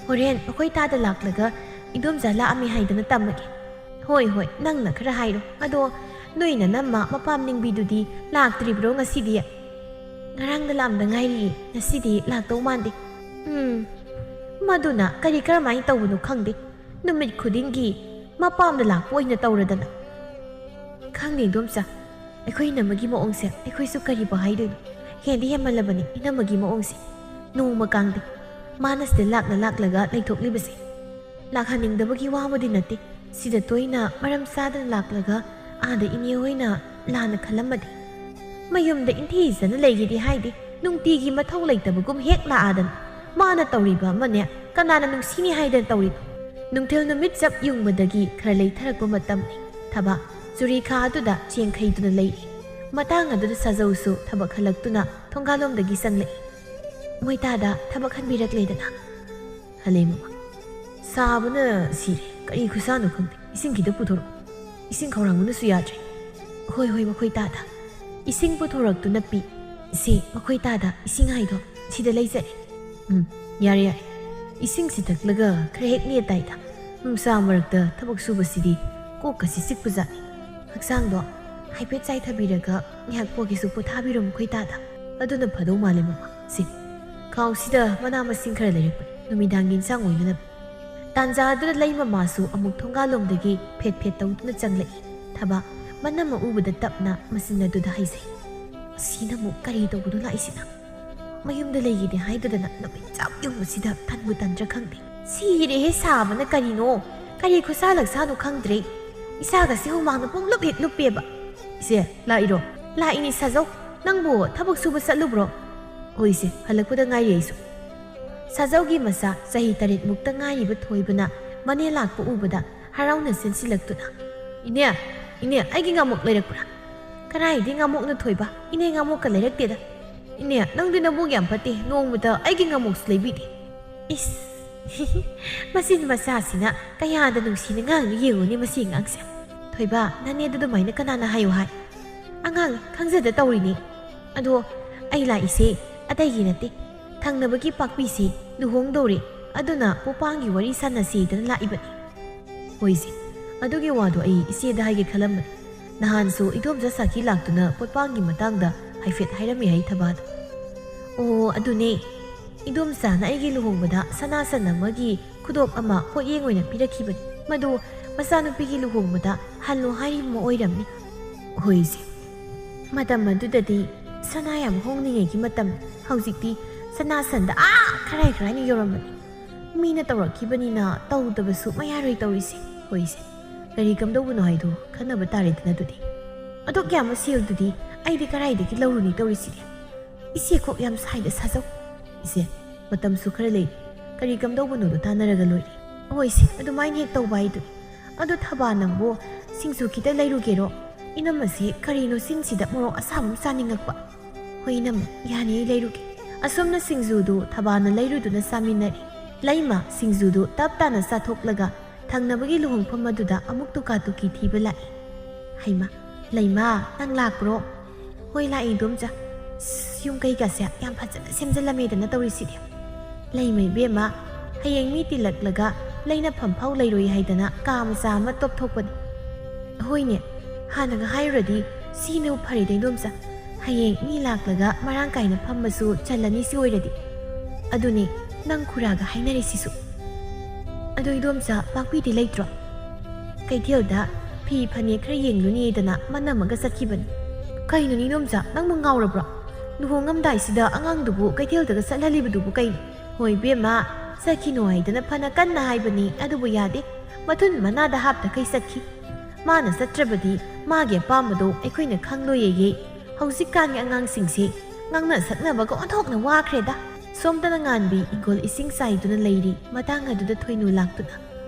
ꯍꯣꯔꯦꯟ ꯑꯩꯈꯣꯏ ꯇꯥꯗ ꯂꯥꯛꯂꯒ ꯏꯟꯗꯣꯝꯆꯥ ꯂꯥꯛꯑꯝꯃꯤ ꯍꯥꯏꯗꯅ ꯇꯝꯃꯒꯦ ꯍꯣꯏ ꯅꯪꯅ ꯈꯔ ꯍꯥꯏꯔꯣ ꯑꯗꯣ ꯅꯣꯏ ꯅꯅꯝꯃ ꯃꯄꯥꯝ ꯅꯤꯡꯕꯤꯗꯨꯗꯤ ꯂꯥꯛꯇ꯭ꯔꯤꯕ꯭ꯔꯣ ꯉꯁꯤꯗꯤ ꯉꯔꯥꯡꯗ ꯂꯥꯛꯑꯝꯗ ꯉꯥꯏꯔꯤꯌꯦ ꯉꯁꯤꯗꯤ ꯂꯥꯛꯇꯧ ꯃꯥꯟꯗꯦ ꯃꯗꯨꯅ ꯀꯔꯝꯍꯥꯏꯅ ꯇꯧꯕꯅꯣ ꯈꯪꯗꯦ ꯅꯨꯃꯤꯠ ꯈꯨꯗꯤꯡꯒꯤ ꯃꯄꯥꯝꯗ ꯂꯥꯛꯄ ꯑꯣꯏꯅ ꯇꯧꯔꯗꯅ ꯈꯪꯗꯦ ꯏꯟꯗꯣꯝꯆꯥ ꯑꯩꯈꯣꯏ ꯏꯅꯝꯃꯒꯤ ꯃꯑꯣꯡꯁꯦ ꯑꯩꯈꯣꯏꯁꯨ ꯀꯔꯤꯕꯨ ꯍꯥꯏꯗꯣꯏꯅꯣ ꯍꯦꯟꯃꯜꯂꯕꯅꯤ ꯏꯅꯝꯃꯒꯤ ꯃꯑꯣꯡꯁꯦ ꯅꯣꯡꯃ ꯀꯥꯡꯗꯦ ꯃꯥꯅ ꯁꯤꯗ ꯂꯥꯛꯂꯒ ꯂꯩꯊꯣꯛꯂꯤꯕꯁꯦ ꯂꯥꯛꯍꯟꯅꯤꯡꯗꯕꯒꯤ ꯋꯥꯕꯨꯗꯤ ꯅꯠꯇꯦ ꯁꯤꯗ ꯇꯣꯏꯅ ꯃꯔꯝ ꯆꯥꯗꯅ ꯂꯥꯛꯂꯒ ꯑꯥꯗ ꯏꯅꯦ ꯍꯣꯏꯅ ꯂꯥꯟꯅ ꯈꯜꯂꯝꯃꯗꯤ ꯃꯌꯨꯝꯗ ꯏꯟꯊꯤꯖꯅ ꯂꯩꯒꯦꯗꯤ ꯍꯥꯏꯗꯤ ꯅꯨꯡꯇꯤꯒꯤ ꯃꯊꯧ ꯂꯩꯇꯕꯒꯨꯝ ꯍꯦꯛ ꯂꯥꯛꯑꯗꯅ ꯃꯥꯅ ꯇꯧꯔꯤꯕ ꯑꯃꯅꯦ ꯀꯅꯥꯅ ꯅꯨꯡꯁꯤꯅꯤ ꯍꯥꯏꯗꯅ ꯇꯧꯔꯤꯅꯣ ꯅꯨꯡꯊꯤꯜ ꯅꯨꯃꯤꯠ ꯆꯞ ꯌꯨꯡꯕꯗꯒꯤ ꯈꯔ ꯂꯩꯊꯔꯛꯄ ꯃꯇꯝꯅꯤ ꯊꯕꯥ ꯆꯨꯔꯤꯈꯥ ꯑꯗꯨꯗ ꯆꯦꯡꯈꯩꯗꯨꯅ ꯂꯩꯔꯤ ꯃꯇꯥꯡ ꯑꯗꯨꯗ ꯁꯥꯖꯧꯁꯨ ꯊꯕꯛ ꯍꯜꯂꯛꯇꯨꯅ ꯊꯣꯡꯒꯥꯜꯂꯣꯝꯗꯒꯤ ꯆꯪꯂꯛꯏ ꯃꯣꯏꯇꯥꯗ ꯊꯕꯛ ꯍꯟꯕꯤꯔꯛꯂꯦꯗꯅ ꯍꯜꯂꯦ ꯃꯃꯥ ꯁꯥꯕꯅ ꯁꯤꯔꯦ ꯀꯔꯤ ꯈꯨꯁꯥꯅꯣ ꯈꯪꯗꯦ ꯏꯁꯤꯡ ꯈꯤꯇ ꯄꯨꯊꯣꯔꯛꯑꯣ ꯏꯁꯤꯡ ꯈꯧꯔꯥꯡꯕꯅꯁꯨ ꯌꯥꯗ꯭ꯔꯦ ꯍꯣꯏ ꯃꯈꯣꯏ ꯇꯥꯗ ꯏꯁꯤꯡ ꯄꯨꯊꯣꯔꯛꯇꯨꯅ ꯄꯤ ꯁꯤ ꯃꯈꯣꯏ ꯇꯥꯗ ꯏꯁꯤꯡ ꯍꯥꯏꯗꯣ ꯁꯤꯗ ꯂꯩꯖꯔꯦ ꯌꯥꯔꯦ ꯏꯁꯤꯡꯁꯤ ꯊꯛꯂꯒ ꯈꯔ ꯍꯦꯛ ꯅꯦꯇꯥꯏꯗ ꯅꯨꯡꯁꯥ ꯃꯔꯛꯇ ꯊꯕꯛ ꯁꯨꯕꯁꯤꯗꯤ ꯀꯣꯛꯀꯁꯤ ꯆꯤꯛꯄꯖꯥꯠꯅꯤ ꯍꯛꯆꯥꯡꯗꯣ ꯍꯥꯏꯐꯦꯠ ꯆꯥꯏꯊꯕꯤꯔꯒ ꯉꯥꯏꯍꯥꯛ ꯄꯣꯛꯒꯦꯁꯨ ꯄꯣꯊꯥꯕꯤꯔꯣ ꯃꯈꯣꯏ ꯇꯥꯗ ꯑꯗꯨꯅ ꯐꯗꯧ ꯃꯥꯜꯂꯦ ꯃꯃꯥ ꯁꯤ ꯈꯥꯎꯁꯤꯗ ꯃꯅꯥ ꯃꯁꯤꯡ ꯈꯔ ꯂꯩꯔꯛꯄꯅꯤ ꯅꯨꯃꯤꯗꯥꯡꯒꯤ ꯏꯟꯁꯥꯡ ꯑꯣꯏꯅꯅꯕ ꯇꯥꯟꯖꯥ ꯑꯗꯨꯗ ꯂꯩ ꯃꯃꯥꯁꯨ ꯑꯃꯨꯛ ꯊꯣꯡꯒꯥꯜꯂꯣꯝꯗꯒꯤ ꯐꯦꯠ ꯇꯧꯗꯨꯅ ꯆꯪꯂꯛꯏ ꯊꯕꯥ ꯃꯅꯝ ꯎꯕꯗ ꯇꯞꯅ ꯃꯆꯤꯟ ꯑꯗꯨꯗ ꯍꯥꯏꯖꯩ ꯑꯁꯤꯅ ꯑꯃꯨꯛ ꯀꯔꯤ ꯇꯧꯕꯅꯣ ꯂꯥꯛꯏꯁꯤꯅ ꯃꯌꯨꯝꯗ ꯂꯩꯒꯦꯗꯤ ꯍꯥꯏꯗꯗꯅ ꯅꯨꯃꯤꯠ ꯆꯞ ꯌꯨꯡꯕꯁꯤꯗ ꯇꯟꯕꯨ ꯇꯟꯗ꯭ꯔꯥ ꯈꯪꯗꯦ ꯁꯤꯔꯦꯍꯦ ꯁꯥꯕꯅ ꯀꯔꯤꯅꯣ ꯀꯔꯤ ꯈꯨꯠꯁꯥ ꯂꯛꯁꯥꯅꯣ ꯈꯪꯗ꯭ꯔꯦ ꯏꯁꯥꯒꯁꯤ ꯍꯨꯃꯥꯡꯅ ꯄꯨꯡꯂꯨꯞ ꯍꯦꯛ ꯂꯨꯞꯄꯦꯕ ꯏꯆꯦ ꯂꯥꯛꯏꯔꯣ ꯂꯥꯛꯏꯅꯤ ꯁꯥꯖꯧ ꯅꯪꯕꯨ ꯊꯕꯛ ꯁꯨꯕ ꯆꯠꯂꯨꯕ꯭ꯔꯣ ꯍꯣꯏꯁꯦ ꯍꯜꯂꯛꯄꯗ ꯉꯥꯏꯔꯤ ꯑꯩꯁꯨ ꯁꯥꯖꯧꯒꯤ ꯃꯆꯥ ꯆꯍꯤ 8 ꯃꯨꯛꯇ ꯉꯥꯏꯔꯤꯕ ꯊꯣꯏꯕꯅ ꯃꯅꯦ ꯂꯥꯛꯄ ꯎꯕꯗ ꯍꯔꯥꯎꯅ ꯆꯦꯟꯁꯤꯜꯂꯛꯇꯨꯅ ꯏꯅꯦ ꯑꯩꯒꯤ ꯉꯥꯃꯨꯛ ꯂꯩꯔꯛꯄ꯭ꯔꯥ ꯀꯔꯥꯏꯗꯤ ꯉꯥꯃꯨꯛꯅ ꯊꯣꯏꯕ ꯏꯅꯦ ꯉꯥꯃꯨꯛꯀ ꯂꯩꯔꯛꯇꯦꯗ ꯏꯅꯦ ꯅꯪꯗꯤ ꯅꯕꯨꯛ ꯌꯥꯝ ꯐꯠꯇꯦ ꯅꯣꯡꯃꯗ ꯑꯩꯒꯤ ꯉꯥꯃꯨꯛꯁꯨ ꯂꯩꯕꯤꯗꯦ ꯏꯁ ꯃꯁꯤ ꯃꯆꯥꯁꯤꯅ ꯀꯌꯥꯗ ꯅꯨꯡꯁꯤꯅ ꯉꯥꯡꯅ ꯌꯦꯡꯉꯨꯅꯦ ꯃꯁꯤ ꯑꯉꯥꯡꯁꯦ ꯊꯣꯏꯕ ꯅꯅꯦꯗꯨ ꯑꯗꯨꯃꯥꯏꯅ ꯀꯅꯥꯅ ꯍꯥꯏꯌꯨ ꯍꯥꯏ ꯑꯉꯥꯡ ꯈꯪꯖꯗ ꯇꯧꯔꯤꯅꯤ ꯑꯗꯣ ꯑꯩ ꯂꯥꯛꯏꯁꯦ ꯑꯇꯩꯒꯤ ꯅꯠꯇꯦ ꯊꯪꯅꯕꯒꯤ ꯄꯥꯛꯄꯤꯁꯤ ꯂꯨꯍꯣꯡꯗꯧꯔꯦ ꯑꯗꯨꯅ ꯄꯣꯄꯥꯡꯒꯤ ꯋꯥꯔꯤ ꯁꯥꯟꯅꯁꯤꯗꯅ ꯂꯥꯛꯏꯕꯅꯤ ꯍꯣꯏꯁꯦ ꯑꯗꯨꯒꯤ ꯋꯥꯗꯣ ꯑꯩ ꯏꯆꯦꯗ ꯍꯥꯏꯒꯦ ꯈꯜꯂꯝꯕꯅꯤ ꯅꯍꯥꯟꯁꯨ ꯏꯗꯣꯝꯆꯥ ꯁꯥꯈꯤ ꯂꯥꯛꯇꯨꯅ ꯄꯣꯠꯄꯥꯡꯒꯤ ꯃꯇꯥꯡꯗ ꯍꯥꯏꯐꯦꯠ ꯍꯥꯏꯔꯝꯃꯤ ꯍꯥꯏ ꯊꯕꯥꯗ ꯑꯣ ꯑꯗꯨꯅꯦ ꯏꯗꯣꯝꯆꯥꯅ ꯑꯩꯒꯤ ꯂꯨꯍꯣꯡꯕꯗ ꯁꯅꯥꯁꯟ ꯑꯃꯒꯤ ꯈꯨꯗꯣꯞ ꯑꯃ ꯄꯣꯠꯌꯦꯡ ꯑꯣꯏꯅ ꯄꯤꯔꯛꯈꯤꯕꯅꯤ ꯃꯗꯨ ꯃꯆꯥꯅꯨꯄꯤꯒꯤ ꯂꯨꯍꯣꯡꯕꯗ ꯍꯜꯂꯣ ꯍꯥꯏꯔꯤꯕ ꯑꯃ ꯑꯣꯏꯔꯝꯅꯤ ꯍꯣꯏꯁꯦ ꯃꯇꯝ ꯑꯗꯨꯗꯗꯤ ꯁꯅꯥ ꯌꯥꯝ ꯍꯣꯡꯂꯤꯉꯩꯒꯤ ꯃꯇꯝ ꯍꯧꯖꯤꯛꯇꯤ ꯁꯅꯥꯁꯟꯗ ꯈꯔꯥꯏꯅ ꯌꯧꯔꯝꯕꯅꯤ ꯃꯤꯅ ꯇꯧꯔꯛꯈꯤꯕꯅꯤꯅ ꯇꯧꯗꯕꯁꯨ ꯃꯌꯥꯔꯣꯏ ꯇꯧꯔꯤꯁꯦ ꯍꯣꯏꯁꯦ ꯀꯔꯤ ꯀꯝꯗꯧꯕꯅꯣ ꯍꯥꯏꯗꯣ ꯈꯟꯅꯕ ꯇꯥꯔꯦꯗꯅ ꯑꯗꯨꯗꯤ ꯑꯗꯨꯛ ꯌꯥꯝꯕ ꯁꯦꯜꯗꯨꯗꯤ ꯑꯩꯗꯤ ꯀꯔꯥꯏꯗꯒꯤ ꯂꯧꯔꯨꯅꯤ ꯇꯧꯔꯤꯁꯤꯗꯤ ꯏꯆꯦ ꯀꯣꯛ ꯌꯥꯝ ꯁꯥꯏꯗ ꯁꯥꯖꯧ ꯏꯆꯦ ꯃꯇꯝꯁꯨ ꯈꯔ ꯂꯩ ꯀꯔꯤ ꯀꯝꯗꯧꯕꯅꯣꯗꯣ ꯇꯥꯟꯅꯔꯒ ꯂꯣꯏꯔꯦ ꯍꯣꯏꯁꯦ ꯑꯗꯨꯃꯥꯏꯅ ꯍꯦꯛ ꯇꯧꯕ ꯍꯥꯏꯗꯨꯅꯤ ꯑꯗꯣ ꯊꯕꯥ ꯅꯪꯕꯨ ꯁꯤꯡꯖꯨ ꯈꯤꯇ ꯂꯩꯔꯨꯒꯦꯔꯣ ꯏꯅꯝꯃꯁꯤ ꯀꯔꯤꯅꯣ ꯆꯤꯟꯁꯤꯗ ꯃꯣꯔꯣꯛ ꯑꯁꯥꯕ ꯆꯥꯅꯤꯡꯉꯛꯄ ꯍꯣꯏ ꯏꯅꯝꯃ ꯌꯥꯅꯤ ꯑꯩ ꯂꯩꯔꯨꯒꯦ ꯑꯁꯣꯝꯅ ꯁꯤꯡꯖꯨꯗꯨ ꯊꯕꯥꯅ ꯂꯩꯔꯨꯗꯨꯅ ꯆꯥꯃꯤꯟꯅꯔꯤ ꯂꯩꯃ ꯁꯤꯡꯖꯨꯗꯨ ꯇꯞ ꯇꯥꯅ ꯆꯥꯊꯣꯛꯂꯒ ꯊꯪꯅꯕꯒꯤ ꯂꯨꯍꯣꯡꯐꯝ ꯑꯗꯨꯗ ꯑꯃꯨꯛ ꯇꯨꯀꯥ-ꯇꯨꯀꯤ ꯊꯤꯕ ꯂꯥꯛꯏ ꯍꯩꯃ ꯂꯩꯃ ꯅꯪ ꯂꯥꯛꯄ꯭ꯔꯣ ꯍꯣꯏ ꯂꯥꯛꯏ ꯏꯗꯣꯝꯆꯥ ꯌꯨꯝ ꯀꯩꯒꯁꯦ ꯌꯥꯝ ꯐꯖꯅ ꯁꯦꯝꯖꯤꯜꯂꯝꯃꯦꯗꯅ ꯇꯧꯔꯤꯁꯤꯗꯤ ꯂꯩꯃ ꯏꯕꯦꯝꯃ ꯍꯌꯦꯡ ꯃꯤ ꯇꯤꯜꯂꯛꯂꯒ ꯂꯩꯅꯐꯝ ꯐꯥꯎ ꯂꯩꯔꯣꯏ ꯍꯥꯏꯗꯅ ꯀꯥ ꯃꯆꯥ ꯑꯃ ꯇꯣꯞꯊꯣꯛꯄꯅꯤ ꯍꯣꯏꯅꯦ ꯍꯥꯟꯅꯒ ꯍꯥꯏꯔꯨꯔꯗꯤ ꯁꯤꯅꯕꯨ ꯐꯔꯦꯗ ꯏꯗꯣꯝꯆꯥ ꯍꯌꯦꯡ ꯃꯤ ꯂꯥꯛꯂꯒ ꯃꯔꯥꯡ ꯀꯥꯏꯅ ꯐꯝꯕꯁꯨ ꯆꯜꯂꯅꯤ ꯁꯤ ꯑꯣꯏꯔꯗꯤ ꯑꯗꯨꯅꯤ ꯅꯪ ꯈꯨꯔꯥꯒ ꯍꯥꯏꯅꯔꯤꯁꯤꯁꯨ ꯑꯗꯣ ꯏꯗꯣꯝꯆꯥ ꯄꯥꯛꯄꯤꯗꯤ ꯂꯩꯇ꯭ꯔꯣ ꯀꯩꯊꯦꯜꯗ ꯐꯤ ꯐꯅꯦꯛ ꯈꯔ ꯌꯦꯡꯂꯨꯅꯤꯗꯅ ꯃꯅꯝꯃꯒ ꯆꯠꯈꯤꯕꯅꯤ ꯀꯩꯅꯣ ꯏꯗꯣꯝꯆꯥ ꯅꯪꯕꯨ ꯉꯥꯎꯔꯕ꯭ꯔꯣ ꯂꯨꯍꯣꯡꯉꯝꯗꯥꯏꯁꯤꯗ ꯑꯉꯥꯡꯗꯨꯕꯨ ꯀꯩꯊꯦꯜꯗꯒ ꯆꯠꯍꯜꯂꯤꯕꯗꯨꯕꯨ ꯀꯩꯅꯣ ꯍꯣꯏ ꯕꯦꯝꯃ ꯆꯠꯈꯤꯅꯣ ꯍꯥꯏꯗꯅ ꯐꯅ ꯀꯟꯅ ꯍꯥꯏꯕꯅꯤ ꯑꯗꯨꯕꯨ ꯌꯥꯗꯦ ꯃꯊꯨꯟ ꯃꯅꯥꯗ ꯍꯥꯞꯇꯈꯩ ꯆꯠꯈꯤ ꯃꯥꯅ ꯆꯠꯇ꯭ꯔꯕꯗꯤ ꯃꯥꯒꯤ ꯑꯄꯥꯝꯕꯗꯣ ꯑꯩꯈꯣꯏꯅ ꯈꯪꯂꯣꯏꯌꯦ ꯍꯧꯖꯤꯛꯀꯥꯟꯒꯤ ꯑꯉꯥꯡꯁꯤꯡꯁꯦ ꯉꯥꯡꯅ ꯁꯛꯅꯕꯒ ꯑꯣꯟꯊꯣꯛꯅ ꯋꯥꯈ꯭ꯔꯦꯗ ꯁꯣꯝꯗꯅ ꯉꯥꯟꯕꯤ ꯏꯪꯒꯣꯜ ꯏꯁꯤꯡ ꯆꯥꯏꯗꯨꯅ ꯂꯩꯔꯤ ꯃꯇꯥꯡ ꯑꯗꯨꯗ ꯊꯣꯏꯅꯨ ꯂꯥꯛꯇꯨꯅ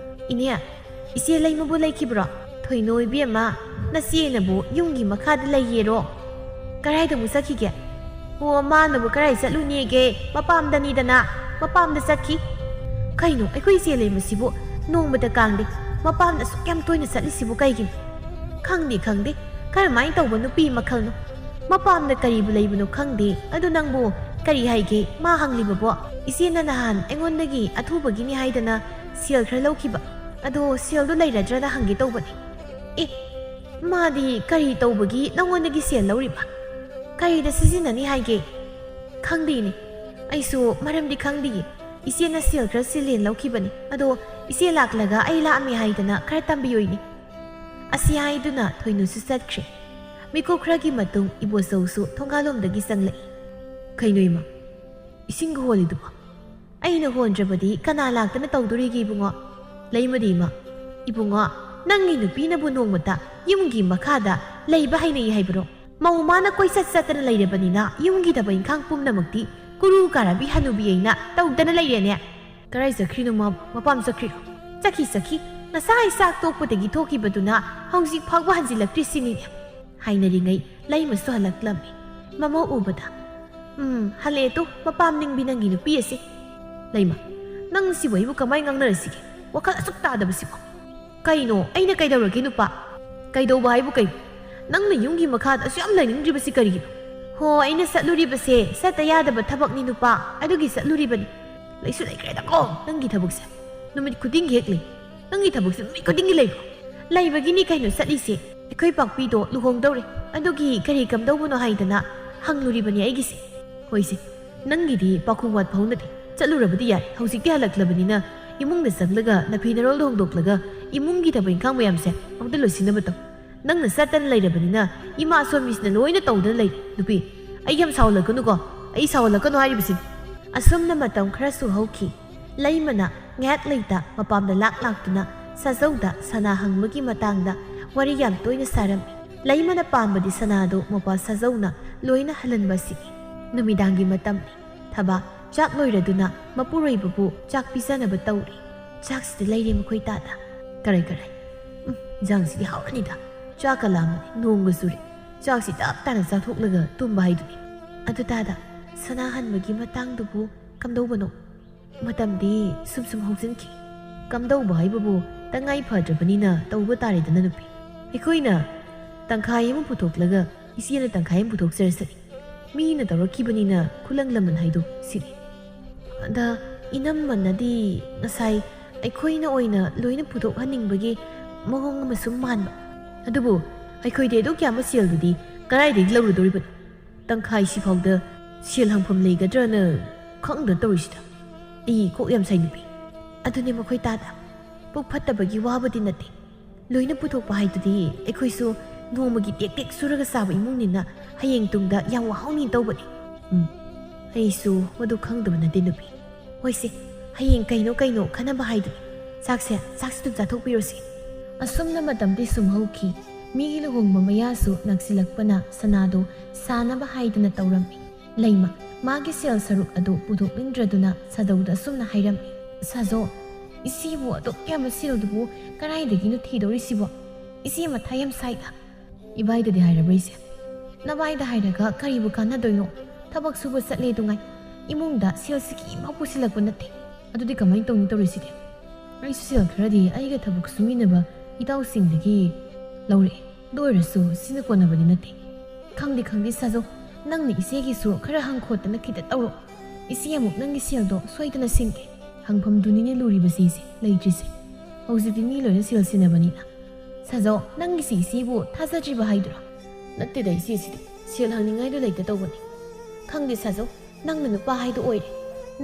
ꯏꯅꯦ ꯏꯆꯦ ꯂꯩꯃꯕꯨ ꯂꯩꯈꯤꯕ꯭ꯔꯣ ꯊꯣꯏꯅꯨ ꯏꯕꯦꯝꯃ ꯅꯆꯦꯅꯕꯨ ꯌꯨꯝꯒꯤ ꯃꯈꯥꯗ ꯂꯩꯌꯦꯔꯣ ꯀꯔꯥꯏꯗꯕꯨ ꯆꯠꯈꯤꯒꯦ ꯑꯣ ꯃꯥꯅꯕꯨ ꯀꯔꯥꯏ ꯆꯠꯂꯨꯅꯦꯒꯦ ꯃꯄꯥꯝꯗꯅꯤꯗꯅ ꯃꯄꯥꯝꯗ ꯆꯠꯈꯤ ꯀꯩꯅꯣ ꯑꯩꯈꯣꯏ ꯏꯆꯦ ꯂꯩꯃꯁꯤꯕꯨ ꯅꯣꯡꯃꯇ ꯀꯥꯡꯗꯦ ꯃꯄꯥꯝꯗ ꯑꯁꯨꯛ ꯌꯥꯝ ꯇꯣꯏꯅ ꯆꯠꯂꯤꯁꯤꯕꯨ ꯀꯩꯒꯤꯅꯣ ꯈꯪꯗꯦ ꯀꯔꯝꯃꯥꯏꯅ ꯇꯧꯕ ꯅꯨꯄꯤ ꯃꯈꯜꯅꯣ ꯃꯄꯥꯝꯗ ꯀꯔꯤꯕꯨ ꯂꯩꯕꯅꯣ ꯈꯪꯗꯦ ꯑꯗꯨ ꯅꯪꯕꯨ ꯀꯔꯤ ꯍꯥꯏꯒꯦ ꯃꯥ ꯍꯪꯂꯤꯕꯕꯣ ꯏꯆꯦꯅ ꯅꯍꯥꯟ ꯑꯩꯉꯣꯟꯗꯒꯤ ꯑꯊꯨꯕꯒꯤꯅꯤ ꯍꯥꯏꯗꯅ ꯁꯦꯜ ꯈꯔ ꯂꯧꯈꯤꯕ ꯑꯗꯣ ꯁꯦꯜꯗꯣ ꯂꯩꯔꯗ꯭ꯔꯅ ꯍꯪꯒꯦ ꯇꯧꯕꯅꯤ ꯑꯦ ꯃꯥꯗꯤ ꯀꯔꯤ ꯇꯧꯕꯒꯤ ꯅꯪꯉꯣꯟꯗꯒꯤ ꯁꯦꯜ ꯂꯧꯔꯤꯕ ꯀꯔꯤꯗ ꯁꯤꯖꯤꯟꯅꯅꯤ ꯍꯥꯏꯒꯦ ꯈꯪꯗꯦꯅꯦ ꯑꯩꯁꯨ ꯃꯔꯝꯗꯤ ꯈꯪꯗꯤꯌꯦ ꯏꯆꯦꯅ ꯁꯦꯜ ꯈꯔ ꯁꯤꯜꯂꯦꯅ ꯂꯧꯈꯤꯕꯅꯤ ꯑꯗꯣ ꯏꯆꯦ ꯂꯥꯛꯂꯒ ꯑꯩ ꯂꯥꯛꯑꯝꯃꯦ ꯍꯥꯏꯗꯅ ꯈꯔ ꯇꯝꯕꯤꯌꯣꯏꯅꯦ ꯑꯁꯤ ꯍꯥꯏꯗꯨꯅ ꯊꯣꯏꯅꯨꯁꯨ ꯆꯠꯈ꯭ꯔꯦ ꯃꯤꯀꯨꯞ ꯈꯔꯒꯤ ꯃꯇꯨꯡ ꯏꯕꯣꯆꯧꯁꯨ ꯊꯣꯡꯒꯥꯜꯂꯣꯝꯗꯒꯤ ꯆꯪꯂꯛꯏ ꯀꯩꯅꯣ ꯏꯃꯥ ꯏꯁꯤꯡꯒ ꯍꯣꯜꯂꯤꯗꯨꯕꯣ ꯑꯩꯅ ꯍꯣꯟꯗ꯭ꯔꯕꯗꯤ ꯀꯅꯥ ꯂꯥꯛꯇꯅ ꯇꯧꯗꯣꯔꯤꯒꯦ ꯏꯕꯨꯡꯉꯣ ꯂꯩꯃꯗꯤ ꯏꯃꯥ ꯏꯕꯨꯡꯉꯣ ꯅꯪꯒꯤ ꯅꯨꯄꯤꯅꯕꯨ ꯅꯣꯡꯃꯇ ꯌꯨꯝꯒꯤ ꯃꯈꯥꯗ ꯂꯩꯕ ꯍꯩꯅꯩ ꯍꯥꯏꯕ꯭ꯔꯣ ꯃꯧ ꯃꯥꯅ ꯀꯣꯏꯆꯠ ꯆꯠꯇꯅ ꯂꯩꯔꯕꯅꯤꯅ ꯌꯨꯝꯒꯤ ꯊꯕꯛ ꯏꯪꯈꯥꯡ ꯄꯨꯝꯅꯃꯛꯇꯤ ꯀꯨꯔꯨ ꯀꯥꯔꯕꯤ ꯍꯅꯨꯕꯤ ꯑꯩꯅ ꯇꯧꯗꯅ ꯂꯩꯔꯦꯅꯦ ꯀꯔꯥꯏ ꯆꯠꯈ꯭ꯔꯤꯅꯣ ꯃꯄꯥꯝ ꯆꯠꯈ꯭ꯔꯤꯔꯣ ꯆꯠꯈꯤ ꯉꯁꯥꯏ ꯆꯥꯛ ꯇꯣꯛꯄꯗꯒꯤ ꯊꯣꯛꯈꯤꯕꯗꯨꯅ ꯍꯧꯖꯤꯛ ꯐꯥꯎꯕ ꯍꯟꯖꯤꯜꯂꯛꯇ꯭ꯔꯤꯁꯤꯅꯤꯅꯦ ꯍꯥꯏꯅꯔꯤꯉꯩ ꯂꯩꯃꯁꯨ ꯍꯜꯂꯛꯂꯝꯃꯤ ꯃꯃꯧ ꯎꯕꯗ ꯍꯜꯂꯛꯑꯦ ꯇꯨ ꯃꯄꯥꯝ ꯅꯤꯡꯕꯤ ꯅꯪꯒꯤ ꯅꯨꯄꯤ ꯑꯁꯤ ꯂꯩꯃ ꯅꯪ ꯁꯤꯕꯨ ꯑꯩꯕꯨ ꯀꯃꯥꯏ ꯉꯥꯡꯅꯔꯁꯤꯒꯦ ꯋꯥꯈꯜ ꯑꯁꯨꯛ ꯇꯥꯗꯕꯁꯤꯕꯣ ꯀꯩꯅꯣ ꯑꯩꯅ ꯀꯩꯗꯧꯔꯒꯦ ꯅꯨꯄꯥ ꯀꯩꯗꯧꯕ ꯍꯥꯏꯕꯨ ꯀꯩꯅꯣ ꯅꯪꯅ ꯌꯨꯝꯒꯤ ꯃꯈꯥꯗ ꯑꯁꯨꯛ ꯌꯥꯝ ꯂꯩꯅꯤꯡꯗ꯭ꯔꯤꯕꯁꯤ ꯀꯔꯤꯒꯤꯅꯣ ꯍꯣ ꯑꯩꯅ ꯆꯠꯂꯨꯔꯤꯕꯁꯦ ꯆꯠꯇ ꯌꯥꯗꯕ ꯊꯕꯛꯅꯤ ꯅꯨꯄꯥ ꯑꯗꯨꯒꯤ ꯆꯠꯂꯨꯔꯤꯕꯅꯤ ꯂꯩꯁꯨ ꯂꯩꯈ꯭ꯔꯦꯗꯀꯣ ꯅꯪꯒꯤ ꯊꯕꯛꯁꯦ ꯅꯨꯃꯤꯠ ꯈꯨꯗꯤꯡꯒꯤ ꯍꯦꯛ ꯂꯩ ꯅꯪꯒꯤ ꯊꯕꯛꯁꯦ ꯅꯨꯃꯤꯠ ꯈꯨꯗꯤꯡꯒꯤ ꯂꯩꯕ꯭ꯔꯣ ꯂꯩꯕꯒꯤꯅꯤ ꯀꯩꯅꯣ ꯆꯠꯂꯤꯁꯦ ꯑꯩꯈꯣꯏ ꯄꯥꯛꯄꯤꯗꯣ ꯂꯨꯍꯣꯡꯗꯧꯔꯦ ꯑꯗꯨꯒꯤ ꯀꯔꯤ ꯀꯝꯗꯧꯕꯅꯣ ꯍꯥꯏꯗꯅ ꯍꯪꯂꯨꯔꯤꯕꯅꯤ ꯑꯩꯒꯤꯁꯦ ꯍꯣꯏꯁꯦ ꯅꯪꯒꯤꯗꯤ ꯄꯥꯈꯨꯝ ꯋꯥꯠꯄ ꯍꯧꯅꯗꯦ ꯆꯠꯂꯨꯔꯕꯗꯤ ꯌꯥꯏ ꯍꯧꯖꯤꯛꯇꯤ ꯍꯜꯂꯛꯂꯕꯅꯤꯅ ꯏꯃꯨꯡꯗ ꯆꯪꯂꯒ ꯅꯐꯤ ꯅꯔꯣꯜꯗ ꯍꯣꯡꯗꯣꯛꯂꯒ ꯏꯃꯨꯡꯒꯤ ꯊꯕꯛ ꯏꯪꯈꯥꯡ ꯃꯌꯥꯝꯁꯦ ꯑꯃꯨꯛꯇ ꯂꯣꯏꯁꯤꯟꯅꯕ ꯇꯧ ꯅꯪꯅ ꯆꯠꯇꯅ ꯂꯩꯔꯕꯅꯤꯅ ꯏꯃꯥ ꯁꯣꯝꯕꯤꯁꯤꯅ ꯂꯣꯏꯅ ꯇꯧꯗꯅ ꯂꯩ ꯅꯨꯄꯤ ꯑꯩ ꯌꯥꯝ ꯁꯥꯎꯍꯜꯂꯛꯀꯅꯨꯀꯣ ꯑꯩ ꯁꯥꯎꯍꯜꯂꯛꯀꯅꯨ ꯍꯥꯏꯔꯤꯕꯁꯤꯅꯤ ꯑꯁꯨꯝꯅ ꯃꯇꯝ ꯈꯔꯁꯨ ꯍꯧꯈꯤ ꯂꯩꯃꯅ ꯉꯥꯏꯍꯥꯛ ꯂꯩꯇ ꯃꯄꯥꯝꯗ ꯂꯥꯛꯇꯨꯅ ꯁꯥꯖꯧꯗ ꯁꯅꯥ ꯍꯪꯕꯒꯤ ꯃꯇꯥꯡꯗ ꯋꯥꯔꯤ ꯌꯥꯝ ꯇꯣꯏꯅ ꯁꯥꯔꯝꯃꯤ ꯂꯩꯃꯅ ꯄꯥꯝꯕꯗꯤ ꯁꯅꯥꯗꯣ ꯃꯄꯥ ꯁꯥꯖꯧꯅ ꯂꯣꯏꯅ ꯍꯜꯍꯟꯕ ꯑꯁꯤꯅꯤ ꯅꯨꯃꯤꯗꯥꯡꯒꯤ ꯃꯇꯝꯅꯤ ꯊꯕꯛ ꯆꯥꯛ ꯂꯣꯏꯔꯗꯨꯅ ꯃꯄꯨꯔꯣꯏꯕꯕꯨ ꯆꯥꯛ ꯄꯤꯖꯅꯕ ꯇꯧꯔꯤ ꯆꯥꯛꯁꯤꯗ ꯂꯩꯔꯦ ꯃꯈꯣꯏ ꯇꯥꯗ ꯀꯔꯥꯏ ꯏꯟꯖꯥꯡꯁꯤꯗꯤ ꯍꯥꯎꯔꯅꯤꯗ ꯆꯥꯛꯀ ꯂꯥꯝꯃꯅꯤ ꯅꯣꯡꯒ ꯆꯨꯔꯦ ꯆꯥꯛꯁꯤ ꯇꯞ ꯇꯥꯅ ꯆꯥꯊꯣꯛꯂꯒ ꯇꯨꯝꯕ ꯍꯥꯏꯗꯨꯅꯤ ꯑꯗꯨ ꯇꯥꯗ ꯁꯅꯥ ꯍꯟꯕꯒꯤ ꯃꯇꯥꯡꯗꯨꯕꯨ ꯀꯝꯗꯧꯕꯅꯣ ꯃꯇꯝꯗꯤ ꯁꯨꯝ ꯍꯧꯖꯤꯟꯈꯤ ꯀꯝꯗꯧꯕ ꯍꯥꯏꯕꯕꯨ ꯇꯉꯥꯏ ꯐꯗ꯭ꯔꯕꯅꯤನ ꯇꯧꯕ ꯇꯥꯔꯦꯗꯅ ꯅꯨꯄꯤ ꯑꯩꯈꯣꯏꯅ ꯇꯪꯈꯥꯏ ꯑꯃ ꯄꯨꯊꯣꯛꯂꯒ ꯏꯆꯦꯅ ꯇꯪꯈꯥꯏ ꯑꯃ ꯄꯨꯊꯣꯛꯆꯔꯁꯅꯤ ꯃꯤꯅ ꯇꯧꯔꯛꯈꯤꯕꯅꯤꯅ ꯈꯨꯂꯪ ꯂꯃꯟ ꯍꯥꯏꯗꯣ ꯁꯤꯅꯤ ꯑꯗ ꯏꯅꯝꯃꯅꯗꯤ ꯉꯁꯥꯏ ꯑꯩꯈꯣꯏꯅ ꯑꯣꯏꯅ ꯂꯣꯏꯅ ꯄꯨꯊꯣꯛꯍꯟꯅꯤꯡꯕꯒꯤ ꯃꯑꯣꯡ ꯑꯃ ꯁꯨꯝ ꯃꯥꯟꯕ ꯑꯗꯨꯕꯨ ꯑꯩꯈꯣꯏꯗꯤ ꯑꯗꯨꯛ ꯌꯥꯝꯕ ꯁꯦꯜꯗꯨꯗꯤ ꯀꯗꯥꯏꯗꯒꯤ ꯂꯧꯔꯨꯗꯣꯔꯤꯕꯅꯣ ꯇꯪꯈꯥꯏꯁꯤꯐꯥꯎꯗ ꯁꯦꯜ ꯍꯪꯐꯝ ꯂꯩꯒꯗ꯭ꯔꯅ ꯈꯪꯗ ꯇꯧꯔꯤꯁꯤꯗ ꯑꯩ ꯀꯣꯛ ꯌꯥꯝ ꯁꯥꯏ ꯅꯨꯄꯤ ꯑꯗꯨꯅꯦ ꯃꯈꯣꯏ ꯇꯥꯗ ꯄꯨꯛ ꯐꯠꯇꯕꯒꯤ ꯋꯥꯕꯗꯤ ꯅꯠꯇꯦ ꯂꯣꯏꯅ ꯄꯨꯊꯣꯛꯄ ꯍꯥꯏꯗꯨꯗꯤ ꯑꯩꯈꯣꯏꯁꯨ ꯅꯣꯡꯃꯒꯤ ꯇꯦꯛ ꯆꯨꯔꯒ ꯆꯥꯕ ꯏꯃꯨꯡꯅꯤꯅ ꯍꯌꯦꯡ ꯇꯨꯡꯗ ꯌꯥꯝ ꯋꯥꯍꯧꯅꯤ ꯇꯧꯕꯅꯤ ꯑꯩꯁꯨ ꯃꯗꯨ ꯈꯪꯗꯕ ꯅꯠꯇꯦ ꯅꯨꯄꯤ ꯍꯣꯏꯁꯦ ꯍꯌꯦꯡ ꯀꯩꯅꯣ ꯈꯟꯅꯕ ꯍꯥꯏꯗꯨꯅꯤ ꯆꯥꯛꯁꯤ ꯑꯗꯨꯝ ꯆꯥꯊꯣꯛꯄꯤꯔꯣꯁꯤ ꯑꯁꯨꯝꯅ ꯃꯇꯝꯗꯤ ꯁꯨꯝ ꯍꯧꯈꯤ ꯃꯤꯒꯤ ꯂꯨꯍꯣꯡꯕ ꯃꯌꯥꯁꯨ ꯅꯛꯁꯤꯜꯂꯛꯄꯅ ꯁꯅꯥꯗꯣ ꯁꯥꯅꯕ ꯍꯥꯏꯗꯨꯅ ꯇꯧꯔꯝꯃꯤ ꯂꯩꯃ ꯃꯥꯒꯤ ꯁꯦꯜ ꯁꯔꯨꯛ ꯑꯗꯨ ꯄꯨꯊꯣꯛꯅꯤꯡꯗ꯭ꯔꯗꯨꯅ ꯁꯥꯖꯧꯗ ꯑꯁꯨꯝꯅ ꯍꯥꯏꯔꯝꯃꯤ ꯁꯥꯖꯣ ꯏꯆꯦꯕꯨ ꯑꯗꯨꯛ ꯌꯥꯝꯕ ꯁꯦꯜꯗꯨꯕꯨ ꯀꯗꯥꯏꯗꯒꯤꯅꯣ ꯊꯤꯗꯧꯔꯤꯁꯤꯕꯣ ꯏꯆꯦ ꯃꯊꯥ ꯌꯥꯝ ꯁꯥꯏꯗ ꯏꯕꯥꯏꯗꯗꯤ ꯍꯥꯏꯔꯕ꯭ꯔ ꯏꯆꯦ ꯅꯕꯥꯏꯗ ꯍꯥꯏꯔꯒ ꯀꯔꯤꯕꯨ ꯀꯥꯟꯅꯗꯣꯏꯅꯣ ꯊꯕꯛ ꯁꯨꯕ ꯆꯠꯂꯦ ꯗꯨꯉꯥꯏ ꯏꯃꯨꯡꯗ ꯁꯦꯜꯁꯤ ꯀꯤꯝꯐꯥꯎ ꯄꯨꯁꯤꯜꯂꯛꯄ ꯅꯠꯇꯦ ꯑꯗꯨꯗꯤ ꯀꯃꯥꯏꯅ ꯇꯧꯅꯤ ꯇꯧꯔꯤꯁꯤꯗꯤ ꯑꯩꯁꯨ ꯁꯦꯜ ꯈꯔꯗꯤ ꯑꯩꯒ ꯊꯕꯛ ꯁꯨꯃꯤꯟꯅꯕ ꯏꯇꯥꯎꯁꯤꯡꯗꯒꯤ ꯂꯧꯔꯛꯑꯦ ꯑꯗꯨ ꯑꯣꯏꯔꯁꯨ ꯁꯤꯅ ꯀꯣꯟꯅꯕꯗꯤ ꯅꯠꯇꯦ ꯈꯪꯗꯦ ꯁꯥꯖꯣ ꯅꯪꯅ ꯏꯆꯦꯒꯤꯁꯨ ꯈꯔ ꯍꯪꯈꯣꯠꯇꯅ ꯈꯤꯇ ꯇꯧꯔꯣ ꯏꯆꯦ ꯑꯃꯨꯛ ꯅꯪꯒꯤ ꯁꯦꯜꯗꯣ ꯁꯣꯏꯗꯅ ꯁꯤꯡꯒꯦ ꯍꯪꯐꯝꯗꯨꯅꯤꯅꯦ ꯂꯨꯔꯤꯕꯁꯤ ꯏꯆꯦ ꯂꯩꯇ꯭ꯔꯤꯁꯦ ꯍꯧꯖꯤꯛꯇꯤ ꯃꯤ ꯂꯣꯏꯅ ꯁꯦꯜ ꯁꯤꯟꯅꯕꯅꯤꯅ ꯁꯥꯖꯣ ꯅꯪꯒꯤꯁꯤ ꯏꯆꯦꯕꯨ ꯊꯥꯖꯗ꯭ꯔꯤꯕ ꯍꯥꯏꯗꯨꯔꯣ ꯅꯠꯇꯦꯗ ꯏꯆꯦꯁꯤꯗꯤ ꯁꯦꯜ ꯍꯪꯅꯤꯡꯉꯥꯏꯗꯣ ꯂꯩꯇ ꯇꯧꯕꯅꯤ ꯈꯪꯗꯦ ꯁꯥꯖꯧ ꯅꯪꯅ ꯅꯨꯄꯥ ꯍꯥꯏꯗꯣ ꯑꯣꯏꯔꯦ